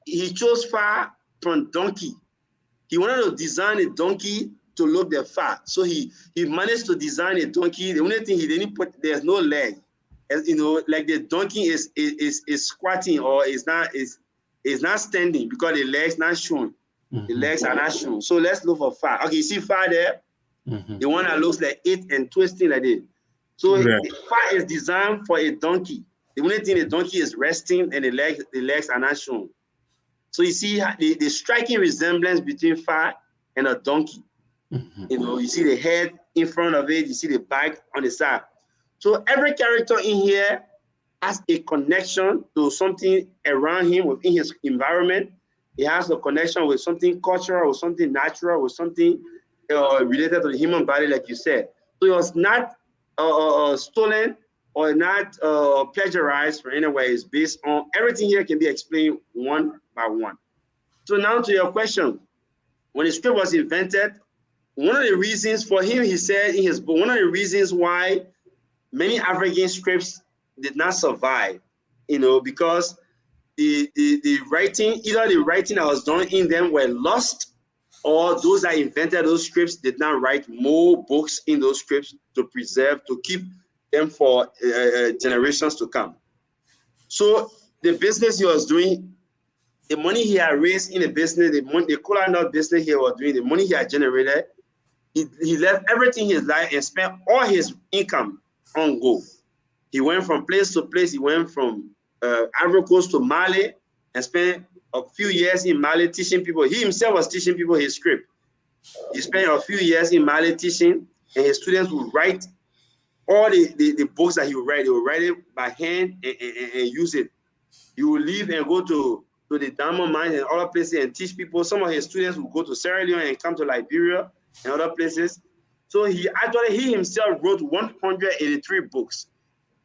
he chose Fa from donkey. He wanted to design a donkey to look the Fa. So he managed to design a donkey. The only thing he didn't put, there's no leg. As, like the donkey is squatting or is not standing because the legs not shown. The legs are not shown. So let's look for Fa. Okay, you see Fa there? The one that looks like it and twisting like this. So Yeah. the Fa is designed for a donkey. The only thing the donkey is resting and the legs are not shown. So you see the striking resemblance between Fa and a donkey. You see the head in front of it, you see the back on the side. So every character in here has a connection to something around him within his environment. He has a connection with something cultural, with something natural, with something related to the human body, like you said. So it was not stolen or not plagiarized for any way. It's based on everything here can be explained one by one. So now to your question, when the script was invented, one of the reasons for him, he said in his book, one of the reasons why many African scripts did not survive, because the writing, either the writing that was done in them were lost, or those that invented those scripts did not write more books in those scripts to preserve, to keep them for generations to come. So the business he was doing, the money he had raised in the business, the cola nut business he was doing, the money he had generated, he left everything in his life and spent all his income on Go. He went from place to place. He went from Ivory Coast to Mali and spent a few years in Mali teaching people. He himself was teaching people his script. He spent a few years in Mali teaching, and his students would write all the books that he would write. They would write it by hand and use it. He would leave and go to the diamond mines and other places and teach people. Some of his students would go to Sierra Leone and come to Liberia and other places. So he himself wrote 183 books.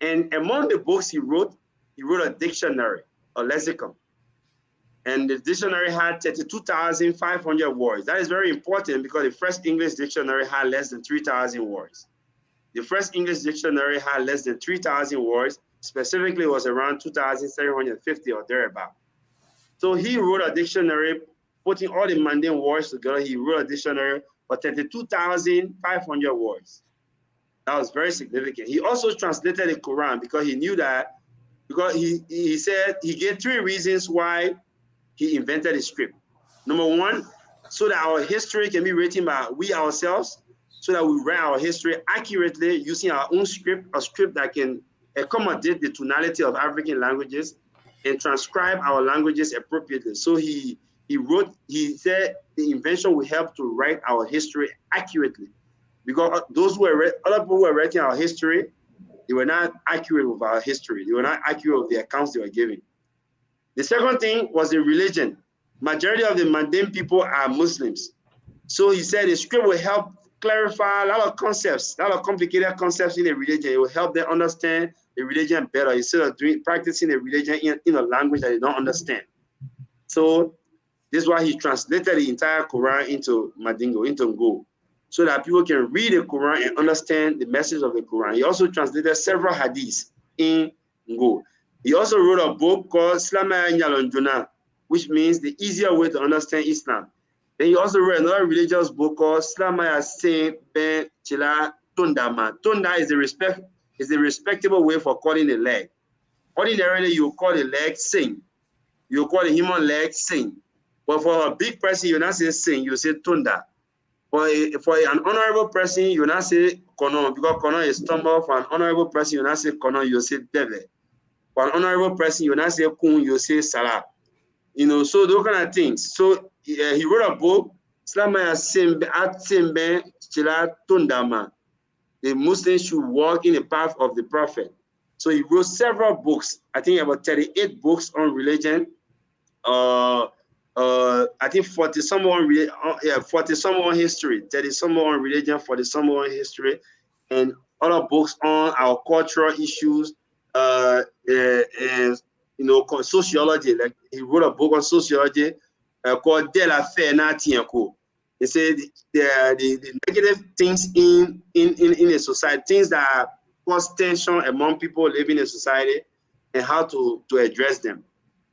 And among the books he wrote a dictionary, a lexicon. And the dictionary had 32,500 words. That is very important because the first English dictionary had less than 3,000 words. The first English dictionary had less than 3,000 words. Specifically, it was around 2,750 or thereabout. So he wrote a dictionary, putting all the Mandingo words together. He wrote a dictionary for 32,500 words. That was very significant. He also translated the Quran because he knew that, because he said he gave 3 reasons why he invented the script. Number 1, so that our history can be written by we ourselves, so that we write our history accurately using our own script, a script that can accommodate the tonality of African languages and transcribe our languages appropriately. So he said the invention will help to write our history accurately, because other people who were writing our history, they were not accurate with our history. They were not accurate with the accounts they were giving. The second thing was the religion. Majority of the Mandingo people are Muslims. So he said the script will help clarify a lot of concepts, a lot of complicated concepts in the religion. It will help them understand the religion better instead of practicing the religion in a language that they don't understand. So this is why he translated the entire Quran into Mandingo, into Ngo, so that people can read the Quran and understand the message of the Quran. He also translated several hadiths in Ngo. He also wrote a book called Slamaya Nyalonjuna, which means the easier way to understand Islam. Then he also wrote another religious book called Slamaya Saint Ben Chila Tundama. Tunda is the respectable way for calling a leg. Ordinarily, you call the leg Sing. You call the human leg Sing. But for a big person, you not say Sing, you say Tunda. For an honorable person, you not say Kono, because Kono is stumble. For an honorable person, you not say Kono, you say Deve. For an honorable person, you not say kun, you say salah. You know, so those kind of things. So he wrote a book, Slama Sembe Atsembe Chila Tundama. The Muslims should walk in the path of the Prophet. So he wrote several books, I think about 38 books on religion. I think 40 some on 40 some on history, 30 some on religion, 40 some on history, and other books on our cultural issues, and you know, sociology. Like he wrote a book on sociology called De la Fe Na Tienko. He said the negative things in a society, things that cause tension among people living in society, and how to address them.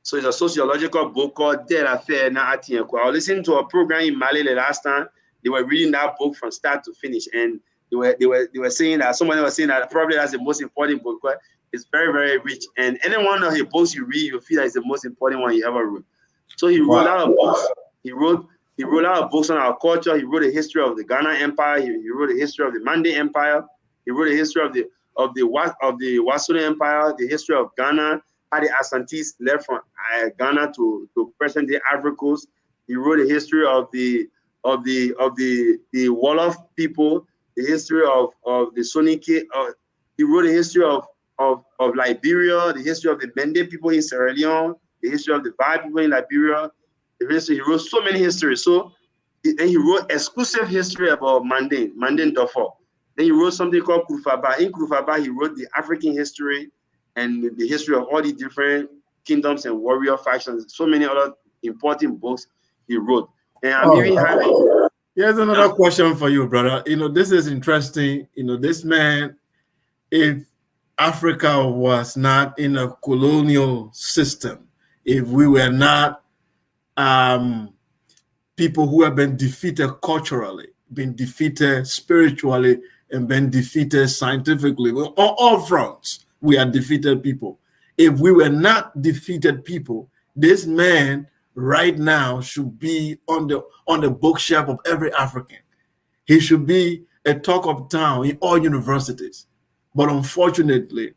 So it's a sociological book called De la Fe Na Tienko. I was listening to a program in Mali the last time. They were reading that book from start to finish, and they were saying that somebody was saying that probably that's the most important book because it's very, very rich. And any one of his books you read, you feel like it's the most important one he ever wrote. So he wrote a lot of books. He wrote a lot of books on our culture. He wrote a history of the Ghana Empire. He wrote a history of the Mandingo Empire. He wrote a history of the Wasuni Empire, the history of Ghana, how the Asantis left from Ghana to present day Ivory Coast. He wrote a history of the Wolof people, the history of the Soninke. He wrote a history of Liberia, the history of the Bende people in Sierra Leone, the history of the Bai people in Liberia. He wrote so many histories. So and he wrote exclusive history about Mandin Dofo. Then he wrote something called Kurfaba. In Kurfaba, he wrote the African history and the history of all the different kingdoms and warrior factions. So many other important books he wrote. And I'm even having. Here's another question for you, brother. You know, this is interesting. You know, this man, if Africa was not in a colonial system, if we were not people who have been defeated culturally, been defeated spiritually, and been defeated scientifically, on all fronts, we are defeated people. If we were not defeated people, this man right now should be on the bookshelf of every African. He should be a talk of town in all universities. But unfortunately,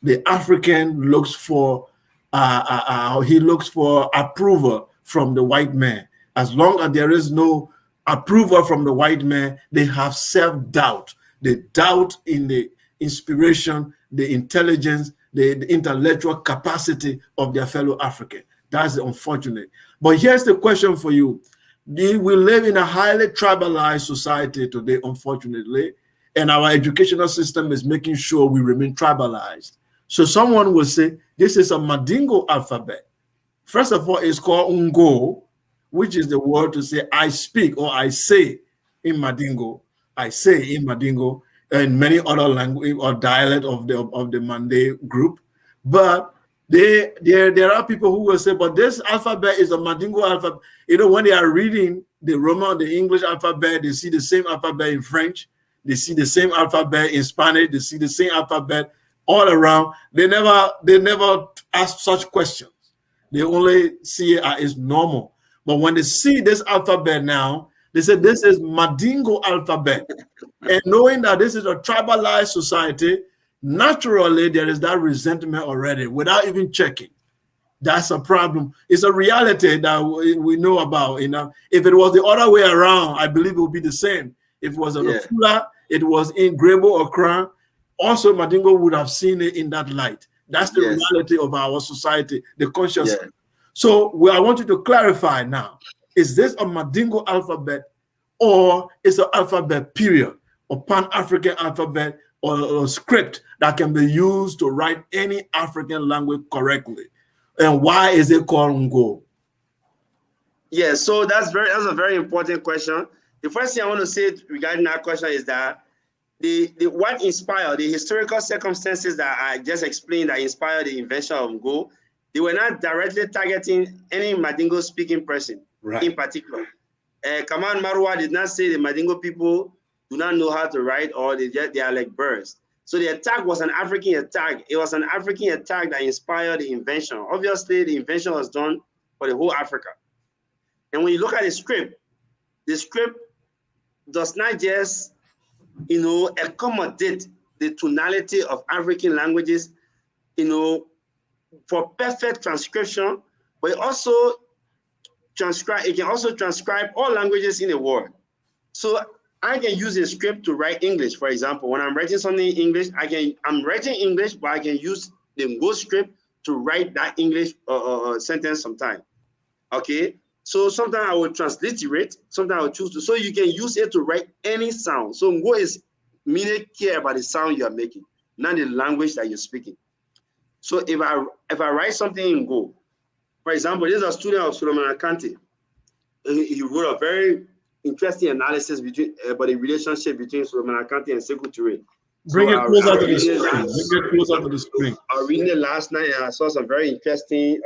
the African looks for approval from the white man. As long as there is no approval from the white man, they have self-doubt. They doubt in the inspiration, the intelligence, the intellectual capacity of their fellow African. That's unfortunate. But here's the question for you. We live in a highly tribalized society today, unfortunately, and our educational system is making sure we remain tribalized. So someone will say, this is a Mandingo alphabet. First of all, it's called Ngo, which is the word to say I speak or I say in Mandingo. I say in Mandingo and many other language or dialect of the Mande group. But there are people who will say, but this alphabet is a Mandingo alphabet. You know, when they are reading the Roman, the English alphabet, they see the same alphabet in French, they see the same alphabet in Spanish, they see the same alphabet all around. They never ask such questions. They only see it as normal. But when they see this alphabet now, they say this is Mandingo alphabet. And knowing that this is a tribalized society, naturally there is that resentment already without even checking. That's a problem. It's a reality that we know about. You know, if it was the other way around, I believe it would be the same. If it was a Rafula, it was in Grebo or Kran, also Mandingo would have seen it in that light. That's the reality of our society, the consciousness. Yeah. So I want you to clarify now, is this a Mandingo alphabet or is an alphabet period, or Pan-African alphabet or script that can be used to write any African language correctly? And why is it called Ngo? Yeah, so that's a very important question. The first thing I want to say regarding that question is that what inspired the historical circumstances that I just explained that inspired the invention of Ngo, they were not directly targeting any Mandingo speaking person in particular. Kaman Marwa did not say the Mandingo people do not know how to write or they are like birds. So the attack was an African attack. It was an African attack that inspired the invention. Obviously, the invention was done for the whole Africa. And when you look at the script does not just, you know, accommodate the tonality of African languages, you know, for perfect transcription, but it also it can also transcribe all languages in the world. So I can use a script to write English. For example, when I'm writing something in English, I'm writing English, but I can use the Go script to write that English sentence sometime. Okay, so sometimes I will transliterate, sometimes I will choose to. So you can use it to write any sound. So Go is mainly care about the sound you are making, not the language that you're speaking. So if I write something in Go, for example, this is a student of Solomon Asante. He wrote a very interesting analysis about the relationship between Solomon Asante and Sekou Touré. Bring So it I was closer to the reading screen. Bring it closer to the screen. I was reading it last night and I saw some very interesting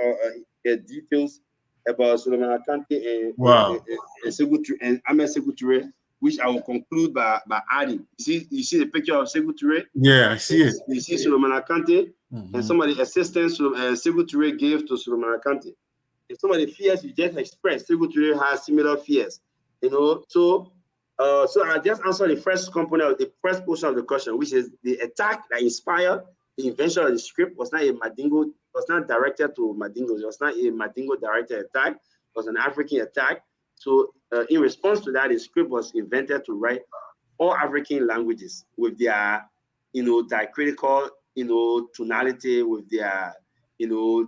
details about Solomon Asante Wow. and Sekou Touré and Ahmed Sekou Touré, which I will conclude by adding. You see the picture of Sekou Touré? Yeah, I see it. You see Solomon Asante and some of the assistance Sekou Touré gave to Solomon Asante. And some of the fears you just expressed, Sekou Touré has similar fears. You know, so I just answered the first component, the first portion of the question, which is the attack that inspired the invention of the script was not a Mandingo, was not directed to Mandingo. It was not a Mandingo directed attack. It was an African attack. So in response to that, the script was invented to write all African languages with their, diacritical, tonality, with their,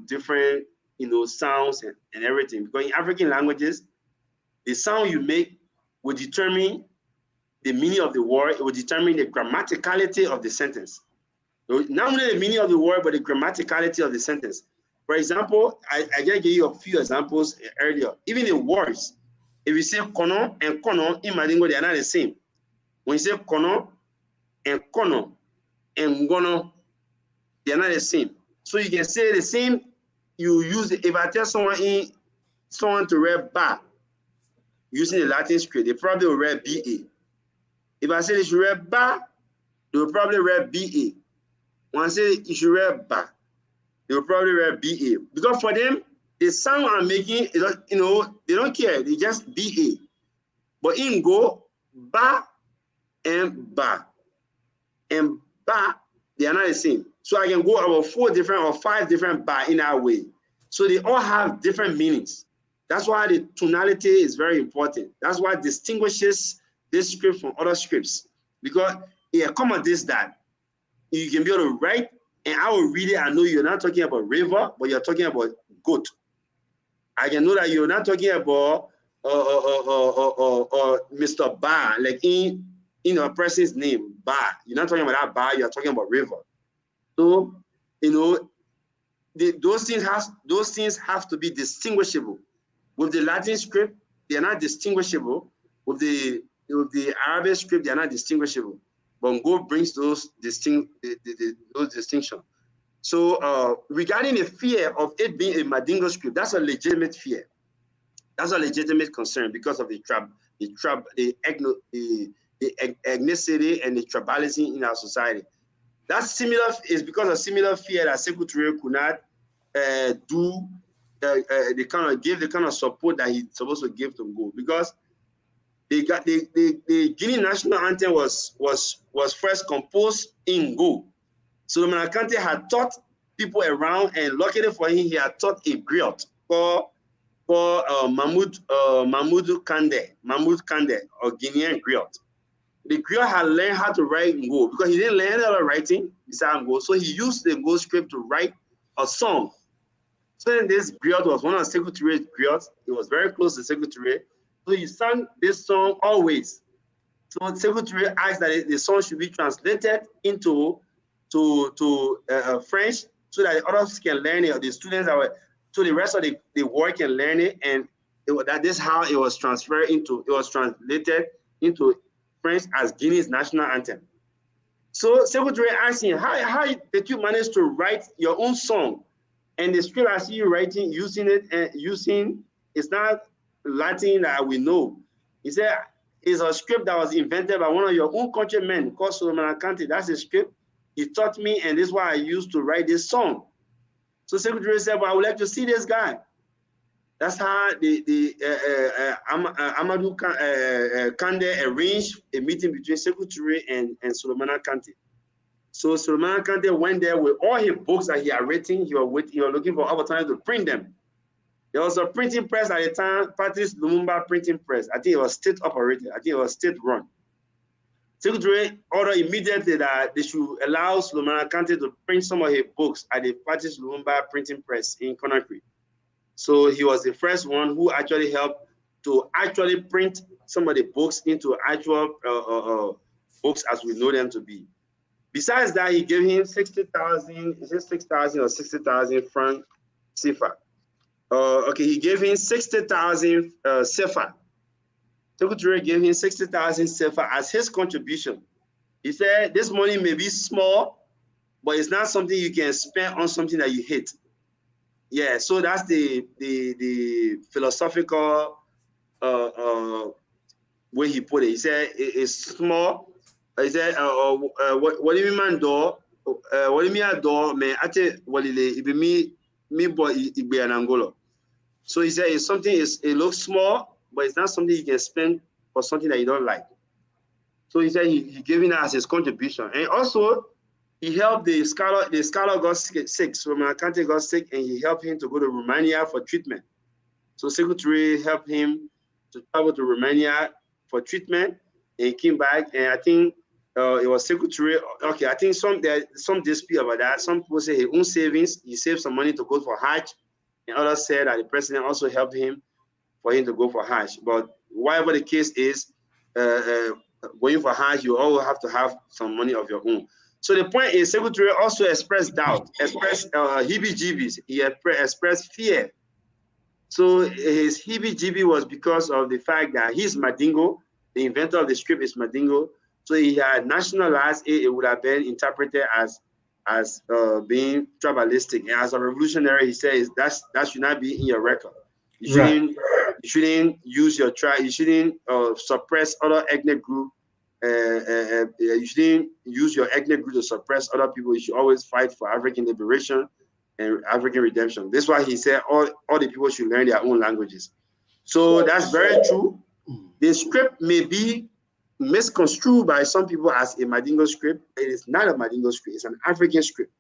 different, sounds and everything. Because in African languages, the sound you make will determine the meaning of the word. It will determine the grammaticality of the sentence. So not only the meaning of the word, but the grammaticality of the sentence. For example, I just gave you a few examples earlier. Even the words, if you say kono and kono in Mandingo, they are not the same. When you say kono and ngono, they are not the same. So you can say the same. You use if I tell someone to read ba using the Latin script, they probably will read ba. If I say they should read ba, they will probably read ba. When I say you should read ba, they will probably read ba. Because for them, the sound I'm making, they don't care. They just ba. But in Go, ba and ba and ba, they are not the same. So I can go about 4 different or 5 different ba in that way. So they all have different meanings. That's why the tonality is very important. That's what distinguishes this script from other scripts. Because it accommodates that. You can be able to write, and I will read it. I know you're not talking about river, but you're talking about goat. I can know that you're not talking about Mr. Ba, like in a person's name, Ba. You're not talking about that Ba, you're talking about river. So, those things have to be distinguishable. With the Latin script, they're not distinguishable. With the Arabic script, they're not distinguishable. But Go brings those distinctions. So regarding the fear of it being a Mandingo script, that's a legitimate fear. That's a legitimate concern because of the ethnicity and the tribalism in our society. That's similar is because of similar fear that Sekou Touré could not do the kind of support that he's supposed to give to Go, because the Guinea national anthem was first composed in Go. Solomon Asante had taught people around, and luckily for him, he had taught a griot called Mahmoud Kande or Guinean griot. The griot had learned how to write Ngo because he didn't learn any other writing besides Ngo. So he used the Ngo script to write a song. So then this griot was one of Sekou Touré's griots. He was very close to Sekou Touré. So he sang this song always. So Sekou Touré asked that the song should be translated into French so that the others can learn it, or the students so the rest of the world can learn it. And this is how it was translated into French as Guinea's national anthem. So Sekou Touré asked him, how did you manage to write your own song? And the script I see you writing, it's not Latin that we know. He said, it's a script that was invented by one of your own countrymen called Solomon Asante. That's the script he taught me, and this is why I used to write this song. So Sekou Touré said, well, I would like to see this guy. That's how Amadou Kande arranged a meeting between Sekou Touré and Solomon Asante. So Solomon Kante went there with all his books that he had written. He was looking for opportunity to print them. There was a printing press at the time, Patrice Lumumba printing press. I think it was state operated. I think it was state run. Secretary ordered immediately that they should allow Solomon Kante to print some of his books at the Patrice Lumumba printing press in Conakry. So he was the first one who actually helped to actually print some of the books into actual books as we know them to be. Besides that, he gave him 60,000, is it 6,000 or 60,000 franc CFA? Okay, he gave him 60,000 CFA. Secretary gave him 60,000 CFA as his contribution. He said, this money may be small, but it's not something you can spend on something that you hate. Yeah, so that's the philosophical way he put it. He said it's small. He said, what do you mean door? What do you mean door? Me ate walile ibe me boy ibe anangola. So he said it's something it looks small, but it's not something you can spend for something that you don't like. So he said he gave it as his contribution, and also he helped the scholar. The scholar got sick. So Kante got sick, and he helped him to go to Romania for treatment. So secretary helped him to travel to Romania for treatment, and he came back. And I think it was secretary. Okay, I think there's some dispute about that. Some people say his own savings, he saved some money to go for Hajj, and others said that the president also helped him for him to go for Hajj. But whatever the case is, going for Hajj, you always have to have some money of your own. So the point is, secretary also expressed doubt, expressed heebie-jeebies. He expressed fear. So his heebie-jeebie was because of the fact that he's Mandingo. The inventor of the script is Mandingo. So he had nationalized it. It would have been interpreted as being tribalistic. And as a revolutionary, he says that should not be in your record. You shouldn't use your tribe. You shouldn't suppress other ethnic group. You shouldn't use your ethnic group to suppress other people. You should always fight for African liberation and African redemption. That's why he said all the people should learn their own languages. So that's very true. The script may be misconstrued by some people as a Mandingo script. It is not a Mandingo script. It's an African script.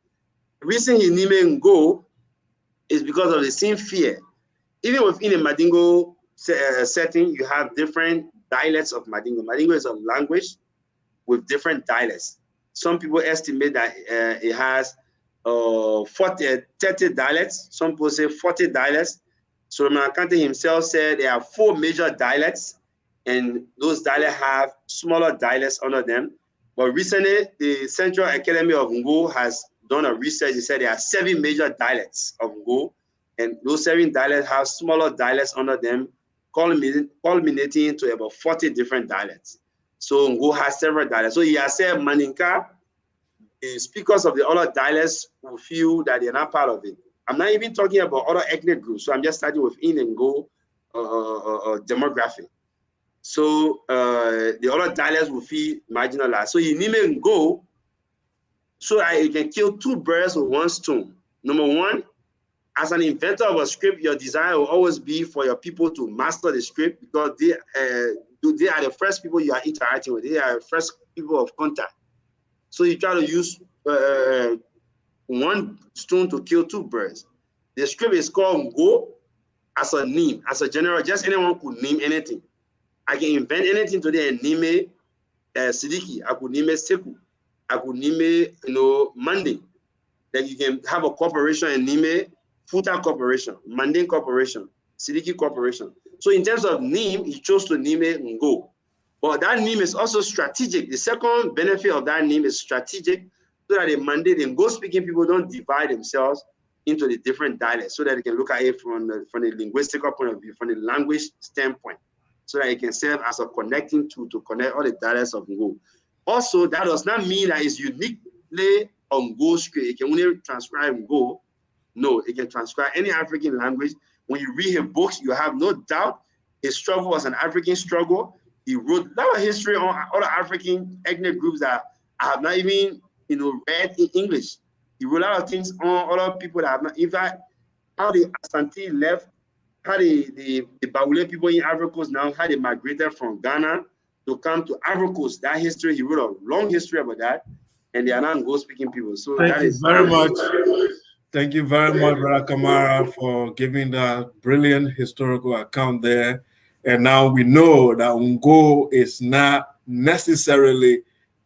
The reason he named Ngo is because of the same fear. Even within a Mandingo setting, you have different dialects of Mandingo. Mandingo is a language with different dialects. Some people estimate that it has 30 dialects. Some people say 40 dialects. Solomon Kante himself said there are 4 major dialects, and those dialects have smaller dialects under them. But recently, the Central Academy of Ngo has done a research. They said there are 7 major dialects of Ngo, and those 7 dialects have smaller dialects under them, culminating to about 40 different dialects. So Ngo has several dialects. So he has said Maninka, the speakers of the other dialects will feel that they're not part of it. I'm not even talking about other ethnic groups. So I'm just starting with In and Ngo demographic. So the other dialects will feel marginalized. So you need to go so that you can kill 2 birds with 1 stone. Number 1, as an inventor of a script, your desire will always be for your people to master the script, because they are the first people you are interacting with. They are the first people of contact. So you try to use 1 stone to kill 2 birds. The script is called Ngo as a name, as a general. Just anyone could name anything. I can invent anything today and name it Sidiki. I could name it Seku. I could name it, Manding. Then you can have a corporation and name it Futa Corporation, Manding Corporation, Sidiki Corporation. So in terms of name, he chose to name it Ngo. But that name is also strategic. The second benefit of that name is strategic, so that the Manding and Ngo speaking people don't divide themselves into the different dialects, so that they can look at it from the linguistical point of view, from the language standpoint, so that it can serve as a connecting tool to connect all the dialects of Ngo. Also, that does not mean that it's uniquely on Ngo script. It can only transcribe Ngo. No, it can transcribe any African language. When you read his books, you have no doubt his struggle was an African struggle. He wrote a lot of history on other African ethnic groups that I have not even read in English. He wrote a lot of things on other people that have not. In fact, how the Asante left, how the Baule people in Ivory Coast now, how they migrated from Ghana to come to Ivory Coast. That history, he wrote a long history about that. and they are not Ngo speaking people. So Thank that you is very much. Thank you very much, Brother Kamara, for giving that brilliant historical account there. And now we know that Ngo is not necessarily,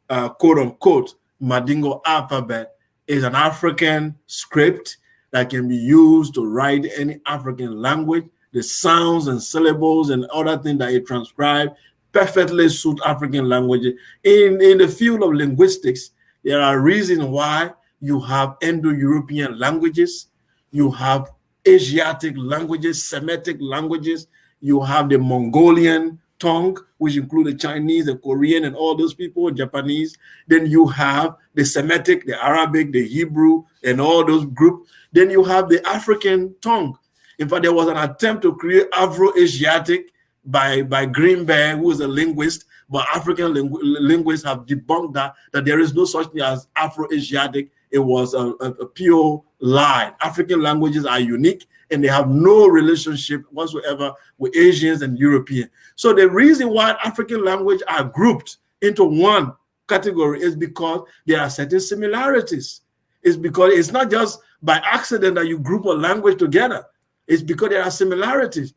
quote unquote, Mandingo alphabet. Is an African script that can be used to write any African language. The sounds and syllables and other things that it transcribes perfectly suit African languages. In the field of linguistics, there are reasons why you have Indo-European languages, you have Asiatic languages, Semitic languages, you have the Mongolian tongue, which include the Chinese, the Korean, and all those people, Japanese. Then you have the Semitic, the Arabic, the Hebrew, and all those groups. Then you have the African tongue. In fact, there was an attempt to create Afro-Asiatic by Greenberg, who is a linguist, but African linguists have debunked that there is no such thing as Afro-Asiatic. It was a pure lie. African languages are unique and they have no relationship whatsoever with Asians and Europeans. So the reason why African language are grouped into one category is because there are certain similarities. It's because it's not just by accident that you group a language together. It's because there are similarities.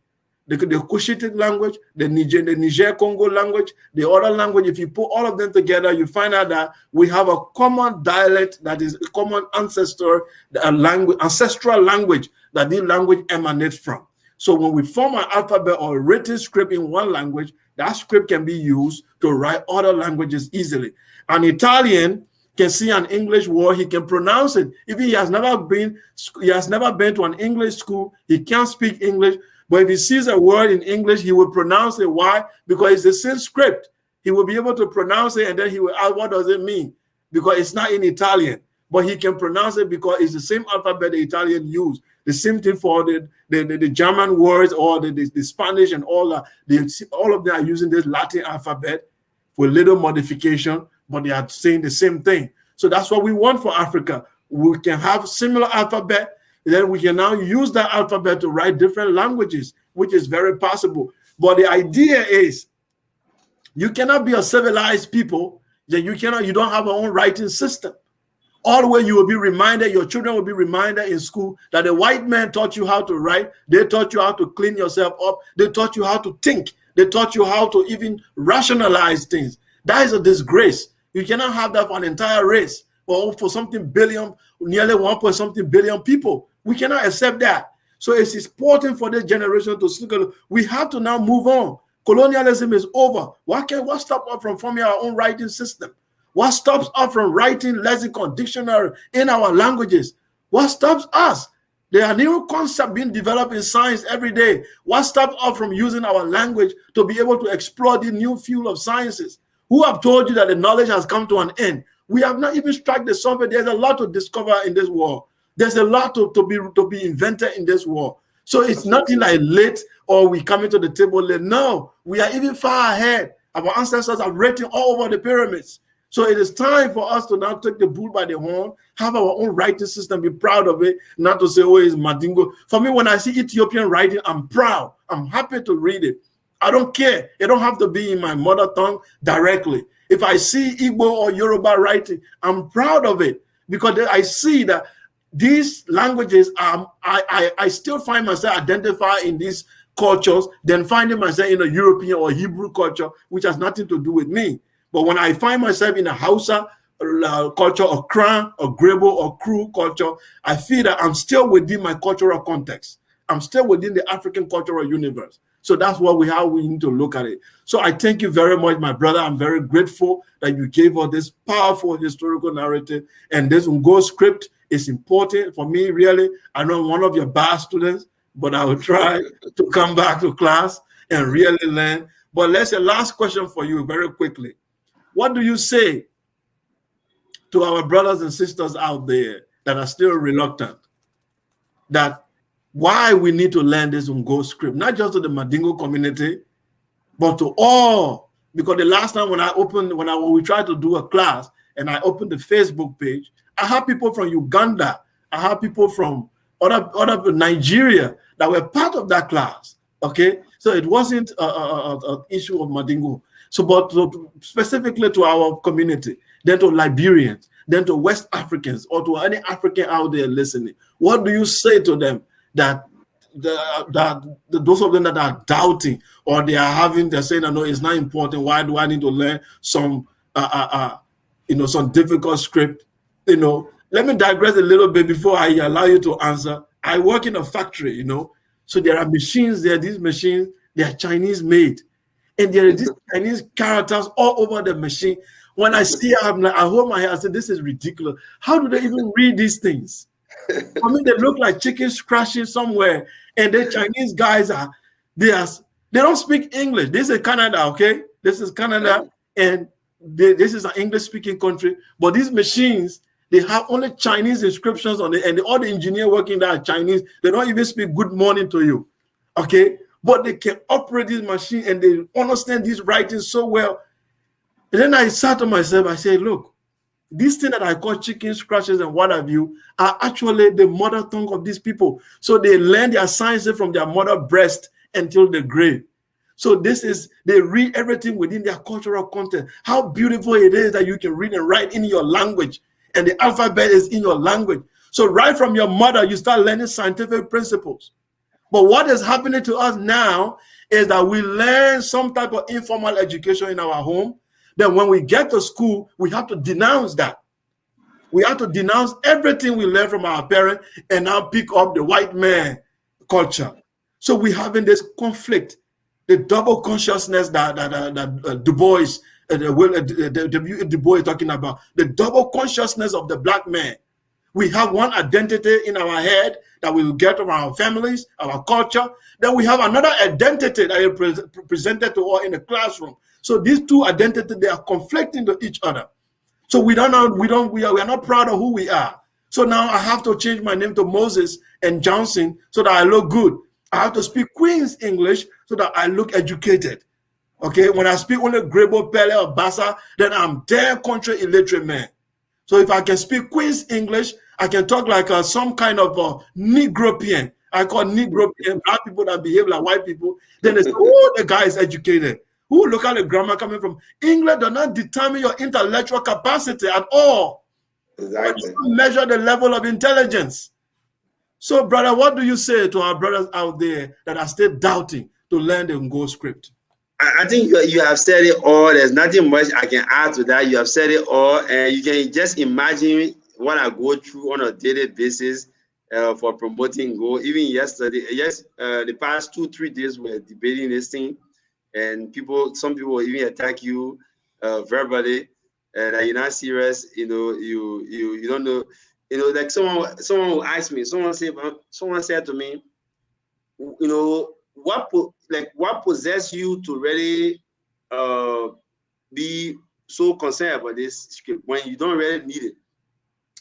The Cushitic language, the Niger Congo language, the other language, if you put all of them together, you find out that we have a common dialect that is a common ancestral language that this language emanates from. So when we form an alphabet or a written script in one language, that script can be used to write other languages easily. An Italian can see an English word, he can pronounce it. If he has never been to an English school, he can't speak English. But if he sees a word in English, he will pronounce it. Why? Because it's the same script. He will be able to pronounce it, and then he will ask, what does it mean? Because it's not in Italian, but he can pronounce it because it's the same alphabet the Italian use. The same thing for the German words or the Spanish and all that. All of them are using this Latin alphabet with little modification, but they are saying the same thing. So that's what we want for Africa. We can have similar alphabet. Then we can now use that alphabet to write different languages, which is very possible. But the idea is you cannot be a civilized people, then you don't have your own writing system. Always you will be reminded, your children will be reminded in school that the white man taught you how to write. They taught you how to clean yourself up. They taught you how to think. They taught you how to even rationalize things. That is a disgrace. You cannot have that for an entire race or for something billion, nearly 1 point something billion people. We cannot accept that. So it's important for this generation to look at. We have to now move on. Colonialism is over. What stops us from forming our own writing system? What stops us from writing lexicon, dictionary in our languages? What stops us? There are new concepts being developed in science every day. What stops us from using our language to be able to explore the new field of sciences? Who have told you that the knowledge has come to an end? We have not even struck the surface. There's a lot to discover in this world. There's a lot to be invented in this world. So it's nothing like late or we come into the table late. No, we are even far ahead. Our ancestors have written all over the pyramids. So it is time for us to now take the bull by the horn, have our own writing system, be proud of it, not to say, oh, it's Mandingo. For me, when I see Ethiopian writing, I'm proud. I'm happy to read it. I don't care. It don't have to be in my mother tongue directly. If I see Igbo or Yoruba writing, I'm proud of it because I see that these languages, I still find myself identified in these cultures than finding myself in a European or Hebrew culture, which has nothing to do with me. But when I find myself in a Hausa culture, or Kran, or Grebo, or Kru culture, I feel that I'm still within my cultural context. I'm still within the African cultural universe. So that's how we need to look at it. So I thank you very much, my brother. I'm very grateful that you gave us this powerful historical narrative. And this Ngo script is important for me, really. I know I'm one of your bad students, but I will try to come back to class and really learn. But let's say last question for you very quickly. What do you say to our brothers and sisters out there that are still reluctant, that why we need to learn this Ngo script, not just to the Mandingo community, but to all? Because the last time when we tried to do a class and I opened the Facebook page, I had people from Uganda, I had people from other Nigeria that were part of that class. Okay, so it wasn't an issue of Mandingo. So, but specifically to our community, then to Liberians, Then to West Africans or to any African out there listening, what do you say to them that those of them that are doubting or they're saying, no, it's not important. Why do I need to learn some some difficult script? Let me digress a little bit before I allow you to answer. I work in a factory, so there are machines there. These machines, they are Chinese made, and there are these Chinese characters all over the machine. When I see it, I hold my head. I say, this is ridiculous. How do they even read these things? I mean, they look like chickens crashing somewhere, and the Chinese guys they don't speak English. This is Canada, okay? This is Canada, and this is an English-speaking country. But these machines, they have only Chinese inscriptions on it, and all the engineers working there are Chinese. They don't even speak good morning to you, okay? But they can operate this machine, and they understand these writings so well. And then I sat to myself, I said, look, these things that I call chicken scratches and what have you are actually the mother tongue of these people. So they learn their sciences from their mother breast until the grave. So they read everything within their cultural content. How beautiful it is that you can read and write in your language, and the alphabet is in your language. So right from your mother, you start learning scientific principles. But what is happening to us now is that we learn some type of informal education in our home. Then when we get to school, we have to denounce that. We have to denounce everything we learn from our parents and now pick up the white man culture. So we're having this conflict, the double consciousness that Du Bois, Du Bois is talking about, the double consciousness of the black man. We have one identity in our head that we will get from our families, our culture. Then we have another identity that is presented to us in the classroom. So these two identities, they are conflicting to each other. So we are not proud of who we are. So now I have to change my name to Moses and Johnson so that I look good. I have to speak Queen's English so that I look educated. Okay, when I speak only Grebo, Pele, or Bassa, then I'm damn country illiterate man. So if I can speak Queen's English, I can talk like some kind of Negropean. I call Negropean black people that behave like white people. Then they say, oh, the guy is educated. Who look at the grammar coming from? English does not determine your intellectual capacity at all. Exactly. Measure the level of intelligence. So, brother, what do you say to our brothers out there that are still doubting to learn the Ngo script? I think you have said it all. There's nothing much I can add to that. You have said it all, and you can just imagine what I go through on a daily basis for promoting Ngo. Even yesterday, the past 2-3 days we were debating this thing. And some people will even attack you verbally, that you're not serious. You don't know. Like someone will ask me. Someone said to me, what possessed you to really be so concerned about this script when you don't really need it?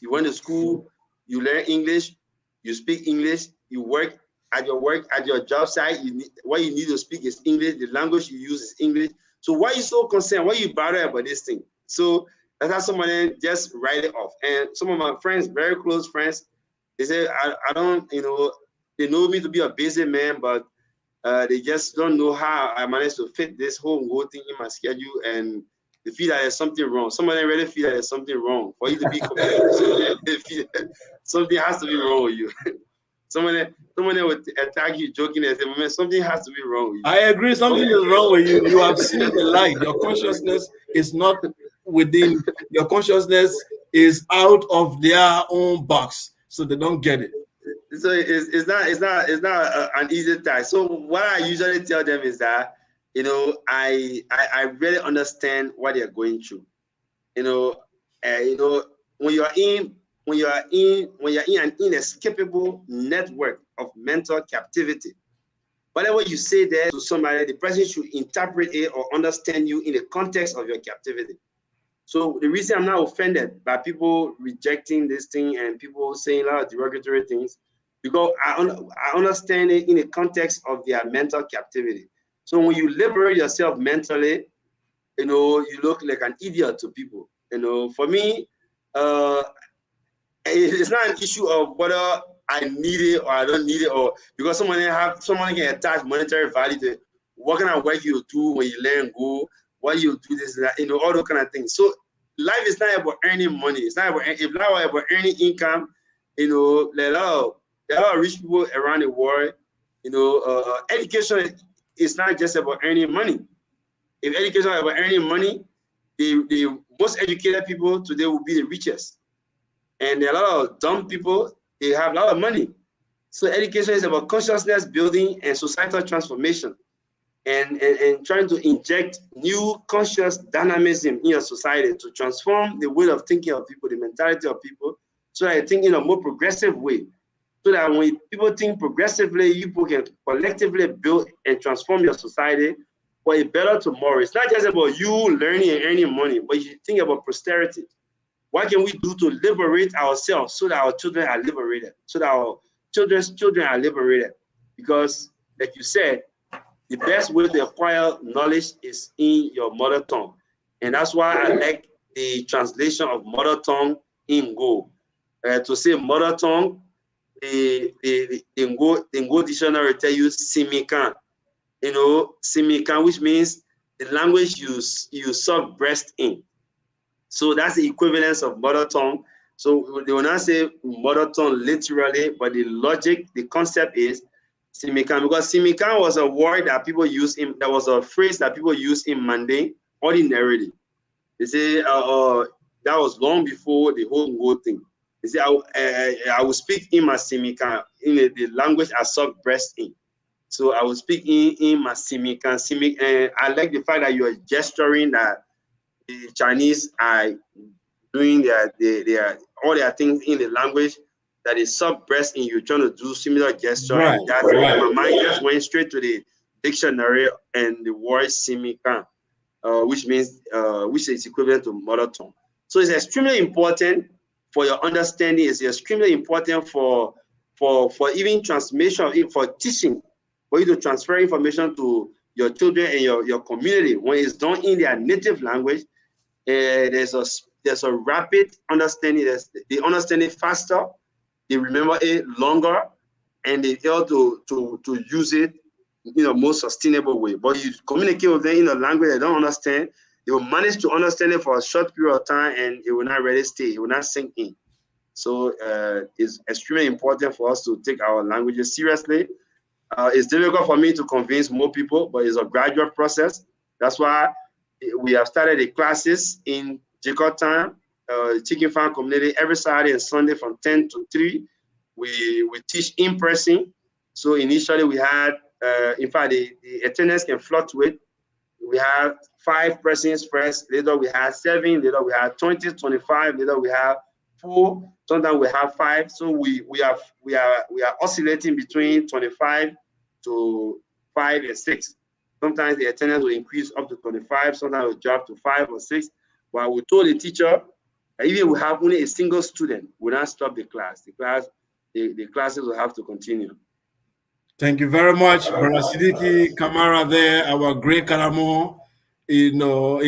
You went to school, you learn English, you speak English, you work at your job site. What you need to speak is English. The language you use is English. So why are you so concerned? Why are you bothered about this thing? So that's how somebody just write it off. And some of my friends, very close friends, they say, I don't, they know me to be a busy man, but they just don't know how I managed to fit this whole thing in my schedule, and they feel that there's something wrong. Somebody really feel that there's something wrong for you to be confused. Something has to be wrong with you. Someone would attack you joking and say, man, something has to be wrong with you. I agree, something is wrong with you. You have seen the light. Your consciousness is not within. Your consciousness is out of their own box, so they don't get it. So it's not an easy task. So what I usually tell them is that, I really understand what they're going through. When you're in an inescapable network of mental captivity, whatever you say there to somebody, the person should interpret it or understand you in the context of your captivity. So the reason I'm not offended by people rejecting this thing and people saying a lot of derogatory things, because I understand it in the context of their mental captivity. So when you liberate yourself mentally, you look like an idiot to people. For me, it's not an issue of whether I need it or I don't need it, or because someone can attach monetary value to it. What kind of work you do when you learn Go, what you do this and that, all those kind of things. So life is not about earning money. It's not about, if not about earning income, you know, there are a lot of rich people around the world. You know, education is not just about earning money. If education is about earning money, the most educated people today will be the richest. And there are a lot of dumb people, they have a lot of money. So education is about consciousness building and societal transformation, and trying to inject new conscious dynamism in your society to transform the way of thinking of people, the mentality of people, so that they think in a more progressive way. So that when people think progressively, you people can collectively build and transform your society for a better tomorrow. It's not just about you learning and earning money, but you think about posterity. What can we do to liberate ourselves so that our children are liberated, so that our children's children are liberated? Because, like you said, the best way to acquire knowledge is in your mother tongue. And that's why I like the translation of mother tongue in Go. To say mother tongue, the Ngo dictionary tell you Simikan. You know, Simikan, which means the language you suck breast in. So that's the equivalence of mother tongue. So they will not say mother tongue literally, but the logic, the concept is Simikan, because Simikan was a word that people use in, that was a phrase that people use in Mandingo ordinarily. They say that was long before the whole Ngo thing. They say I will speak in my Simikan, in the language I suck breast in. So I will speak in my Simikan. And I like the fact that you are gesturing that the Chinese are doing their all their things in the language that is sub-breast in. You trying to do similar gesture, Right, and that's right. my mind just went straight to the dictionary and the word simikan, which means which is equivalent to mother tongue. So it's extremely important for your understanding. It's extremely important for even transmission, for teaching, for you to transfer information to your children and your community. When it's done in their native language, there's a rapid understanding. They understand it faster, they remember it longer, and they able to use it in a more sustainable way. But you communicate with them in a language they don't understand, they will manage to understand it for a short period of time, and it will not really stay, it will not sink in. So it's extremely important for us to take our languages seriously. It's difficult for me to convince more people, but it's a gradual process. That's why we have started the classes in Jacob time, Chicken Farm community, every Saturday and Sunday from 10 to 3. We teach in person. So initially we had, in fact, the attendance can fluctuate. We have 5 persons first, later we had 7, later we had 20, 25, later we have 4, sometimes we have 5. So we are oscillating between 25 to 5 and 6. Sometimes the attendance will increase up to 25, sometimes it will drop to 5 or 6. But we told the teacher that even if we have only a single student, we will not stop the class. The classes will have to continue. Thank you very much, Brother Sidiki Kamara there, our great Karamo, in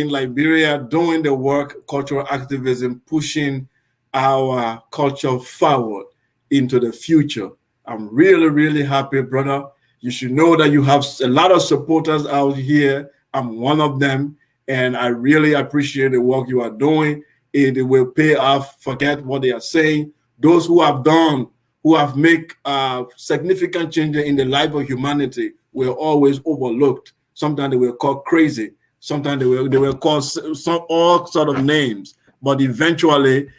Liberia, doing the work, cultural activism, pushing our culture forward into the future. I'm really, really happy, brother. You should know that you have a lot of supporters out here. I'm one of them, and I really appreciate the work you are doing. It will pay off. Forget what they are saying. Those who have done, who have made significant changes in the life of humanity, were always overlooked. Sometimes they were called crazy. Sometimes they were called all sort of names. But eventually,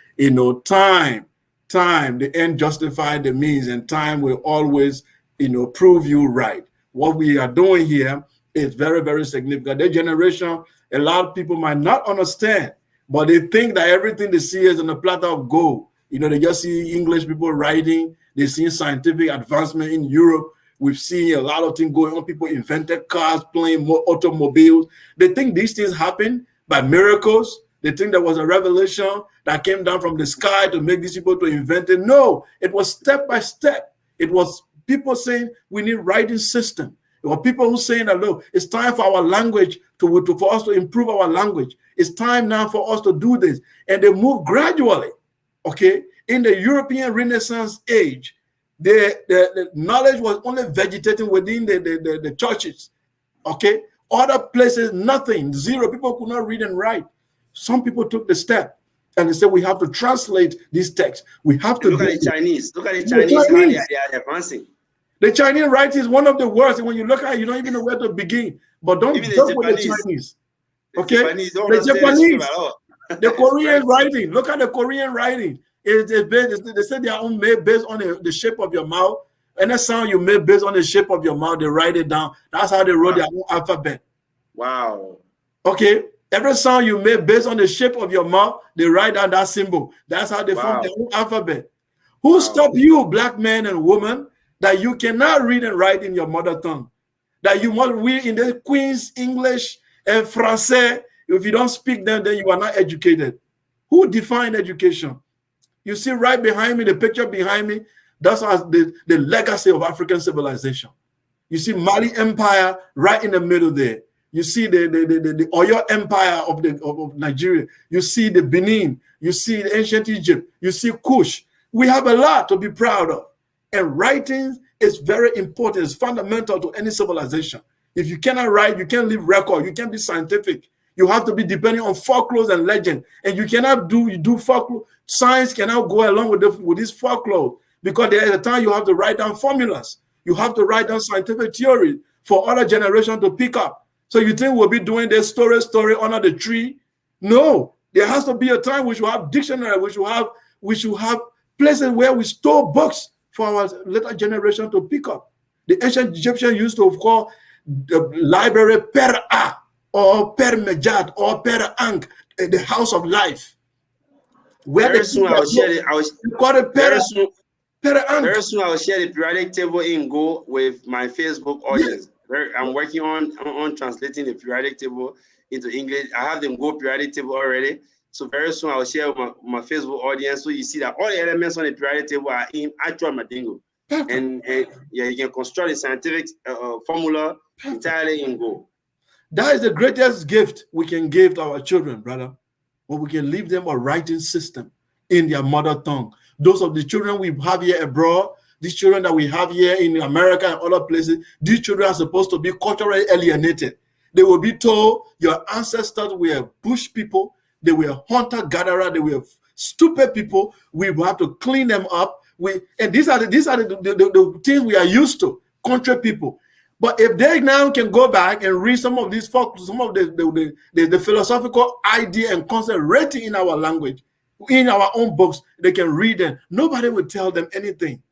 time, the end justified the means, and time will always, prove you right. What we are doing here is very, very significant. Their generation, a lot of people might not understand, but they think that everything they see is on a platter of gold. They just see English people writing. They see scientific advancement in Europe. We've seen a lot of things going on. People invented cars, playing more automobiles. They think these things happen by miracles. They think there was a revelation that came down from the sky to make these people to invent it. No, it was step by step. It was people saying we need writing system. There were people who saying that, look, it's time for our language for us to improve our language. It's time now for us to do this. And they move gradually. Okay, in the European Renaissance age, the knowledge was only vegetating within the churches. Okay, other places, nothing, zero. People could not read and write. Some people took the step and they said we have to translate these texts. We have to look at the Chinese. Look at the Chinese. Chinese, how they are advancing. The Chinese writing is one of the worst. When you look at it, you don't even know where to begin. But don't joke with the Chinese. Okay? The Japanese, the Korean writing. Look at the Korean writing. They say they are made based on the shape of your mouth. Any sound you make based on the shape of your mouth, they write it down. That's how they wrote their own alphabet. Wow. Okay? Every sound you make based on the shape of your mouth, they write down that symbol. That's how they form their own alphabet. Who stopped you, black men and women, that you cannot read and write in your mother tongue? That you must read in the Queen's English and Francais. If you don't speak them, then you are not educated. Who defined education? You see right behind me, the picture behind me, that's the legacy of African civilization. You see Mali Empire right in the middle there. You see the Oyo Empire of Nigeria. You see the Benin. You see the ancient Egypt. You see Kush. We have a lot to be proud of. And writing is very important. It's fundamental to any civilization. If you cannot write, you can't leave record. You can't be scientific. You have to be depending on folklore and legend. And you cannot do folklore. Science cannot go along with this folklore, because there is a time you have to write down formulas. You have to write down scientific theory for other generations to pick up. So you think we'll be doing this story under the tree? No, there has to be a time we should have dictionary, we should have places where we store books for our later generation to pick up. The ancient Egyptians used to call the library Per-A or Per-Mejat or Per-Ankh, the house of life. Very soon I will share it. Very soon I will share the periodic table in Go with my Facebook audience. I'm working on translating the periodic table into English. I have the Go periodic table already. So very soon I will share with my Facebook audience, so you see that all the elements on the periodic table are in actual Mandingo. And yeah, you can construct a scientific formula entirely in Go. That is the greatest gift we can give to our children, brother. When we can leave them a writing system in their mother tongue. Those of the children we have here abroad, these children that we have here in America and other places, these children are supposed to be culturally alienated. They will be told your ancestors were bush people, they were hunter-gatherer, they were stupid people. We will have to clean them up. And these are the things we are used to, country people. But if they now can go back and read some of these folks, some of the philosophical idea and concept written in our language, in our own books, they can read them. Nobody will tell them anything.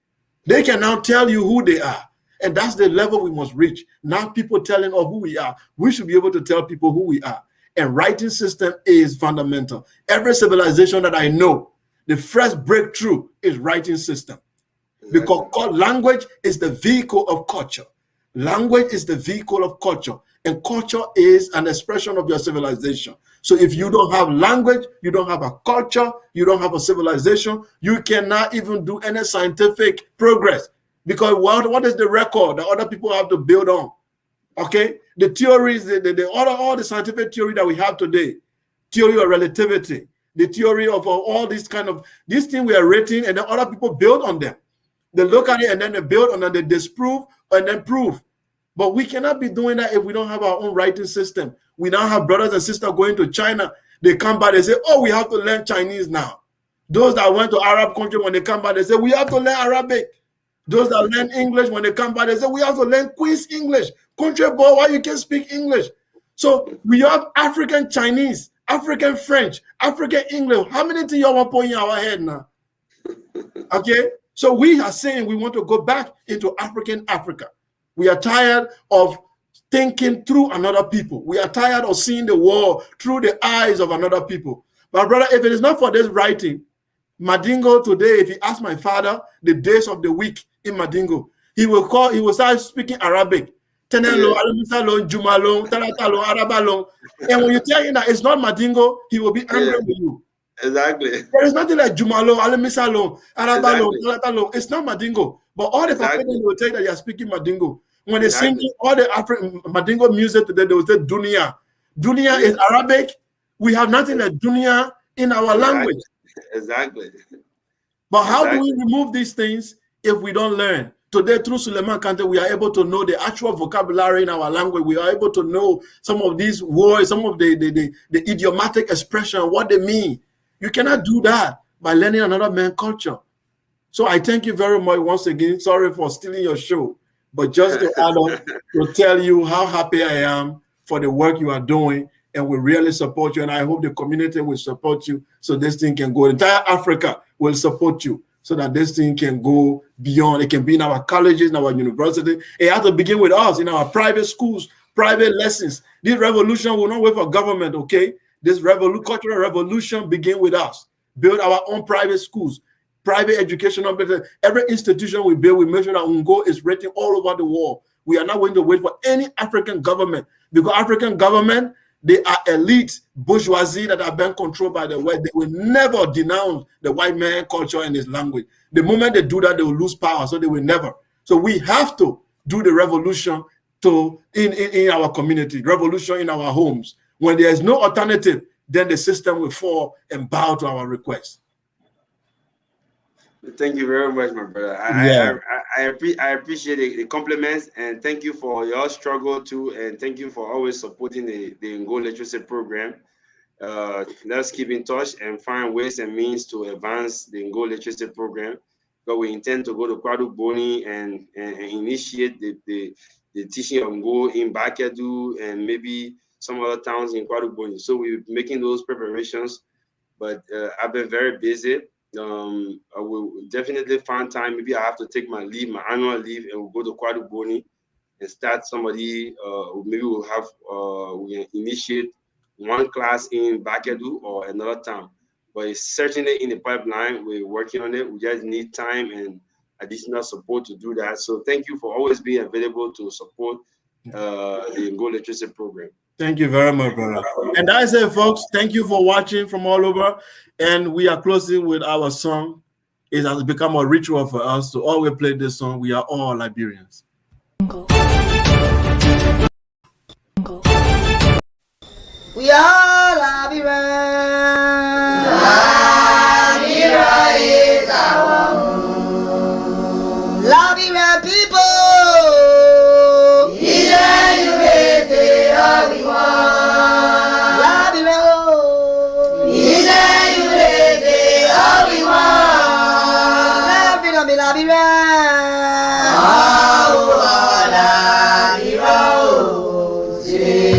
They can now tell you who they are. And that's the level we must reach. Now people telling us who we are. We should be able to tell people who we are. And writing system is fundamental. Every civilization that I know, the first breakthrough is writing system. Because language is the vehicle of culture. Language is the vehicle of culture, and culture is an expression of your civilization. So if you don't have language, you don't have a culture, you don't have a civilization, you cannot even do any scientific progress. Because what is the record that other people have to build on? Okay, the theories, all the scientific theory that we have today, theory of relativity, the theory of all these things we are written, and then other people build on them. They look at it and then they build on it, they disprove and then prove. But we cannot be doing that if we don't have our own writing system. We now have brothers and sisters going to China. They come back, they say, oh, we have to learn Chinese now. Those that went to Arab country, when they come back, they say, we have to learn Arabic. Those that learn English, when they come back, they say, we have to learn Queen's English. Country boy, why you can't speak English? So we have African Chinese, African French, African English. How many things you want to put in our head now? Okay? So we are saying we want to go back into African Africa. We are tired of thinking through another people. We are tired of seeing the world through the eyes of another people. But brother, if it is not for this writing, Mandingo today, if you ask my father the days of the week in Mandingo, he will start speaking Arabic. And when you tell him that it's not Mandingo, he will be angry with you. Exactly. There is nothing like Jumalo, Alemisalo, Arabalo, Talatalo. It's not Mandingo. But all the Africans will tell you that you are speaking Mandingo. When they sing all the African Mandingo music today, they will say Dunia. Dunia is Arabic. We have nothing like Dunia in our language. Exactly. But how do we remove these things if we don't learn? Today, through Suleiman Kante, we are able to know the actual vocabulary in our language. We are able to know some of these words, some of the idiomatic expression, what they mean. You cannot do that by learning another man's culture. So I thank you very much once again. Sorry for stealing your show, but just to add on, to tell you how happy I am for the work you are doing, and we really support you. And I hope the community will support you so this thing can go. Entire Africa will support you so that this thing can go beyond. It can be in our colleges, in our university. It has to begin with us, in our private schools, private lessons. This revolution will not wait for government, okay? This cultural revolution begin with us. Build our own private schools, private educational. Every institution we build, we make sure that Ungo is written all over the world. We are not going to wait for any African government, because African government, they are elite bourgeoisie that are being controlled by the West. They will never denounce the white man culture and his language. The moment they do that, they will lose power. So they will never. So we have to do the revolution in our community, revolution in our homes. When there is no alternative, then the system will fall and bow to our request. Thank you very much, my brother. I appreciate the compliments, and thank you for your struggle too, and thank you for always supporting the Ngo Literacy Program. Let's keep in touch and find ways and means to advance the Ngo Literacy Program, because we intend to go to Kwadu Boni and initiate the teaching of Ngo in Bakedu and maybe some other towns in Kwadu Boni. So we're making those preparations, but I've been very busy. I will definitely find time. Maybe I have to take my leave, my annual leave, and we'll go to Kwadu Boni and start somebody. Maybe we'll have we initiate one class in Bakedu or another town. But it's certainly in the pipeline. We're working on it. We just need time and additional support to do that. So thank you for always being available to support the Ngo Literacy Program. Thank you very much, brother. And that's it, folks. Thank you for watching from all over. And we are closing with our song. It has become a ritual for us to always play this song. We are all Liberians. We are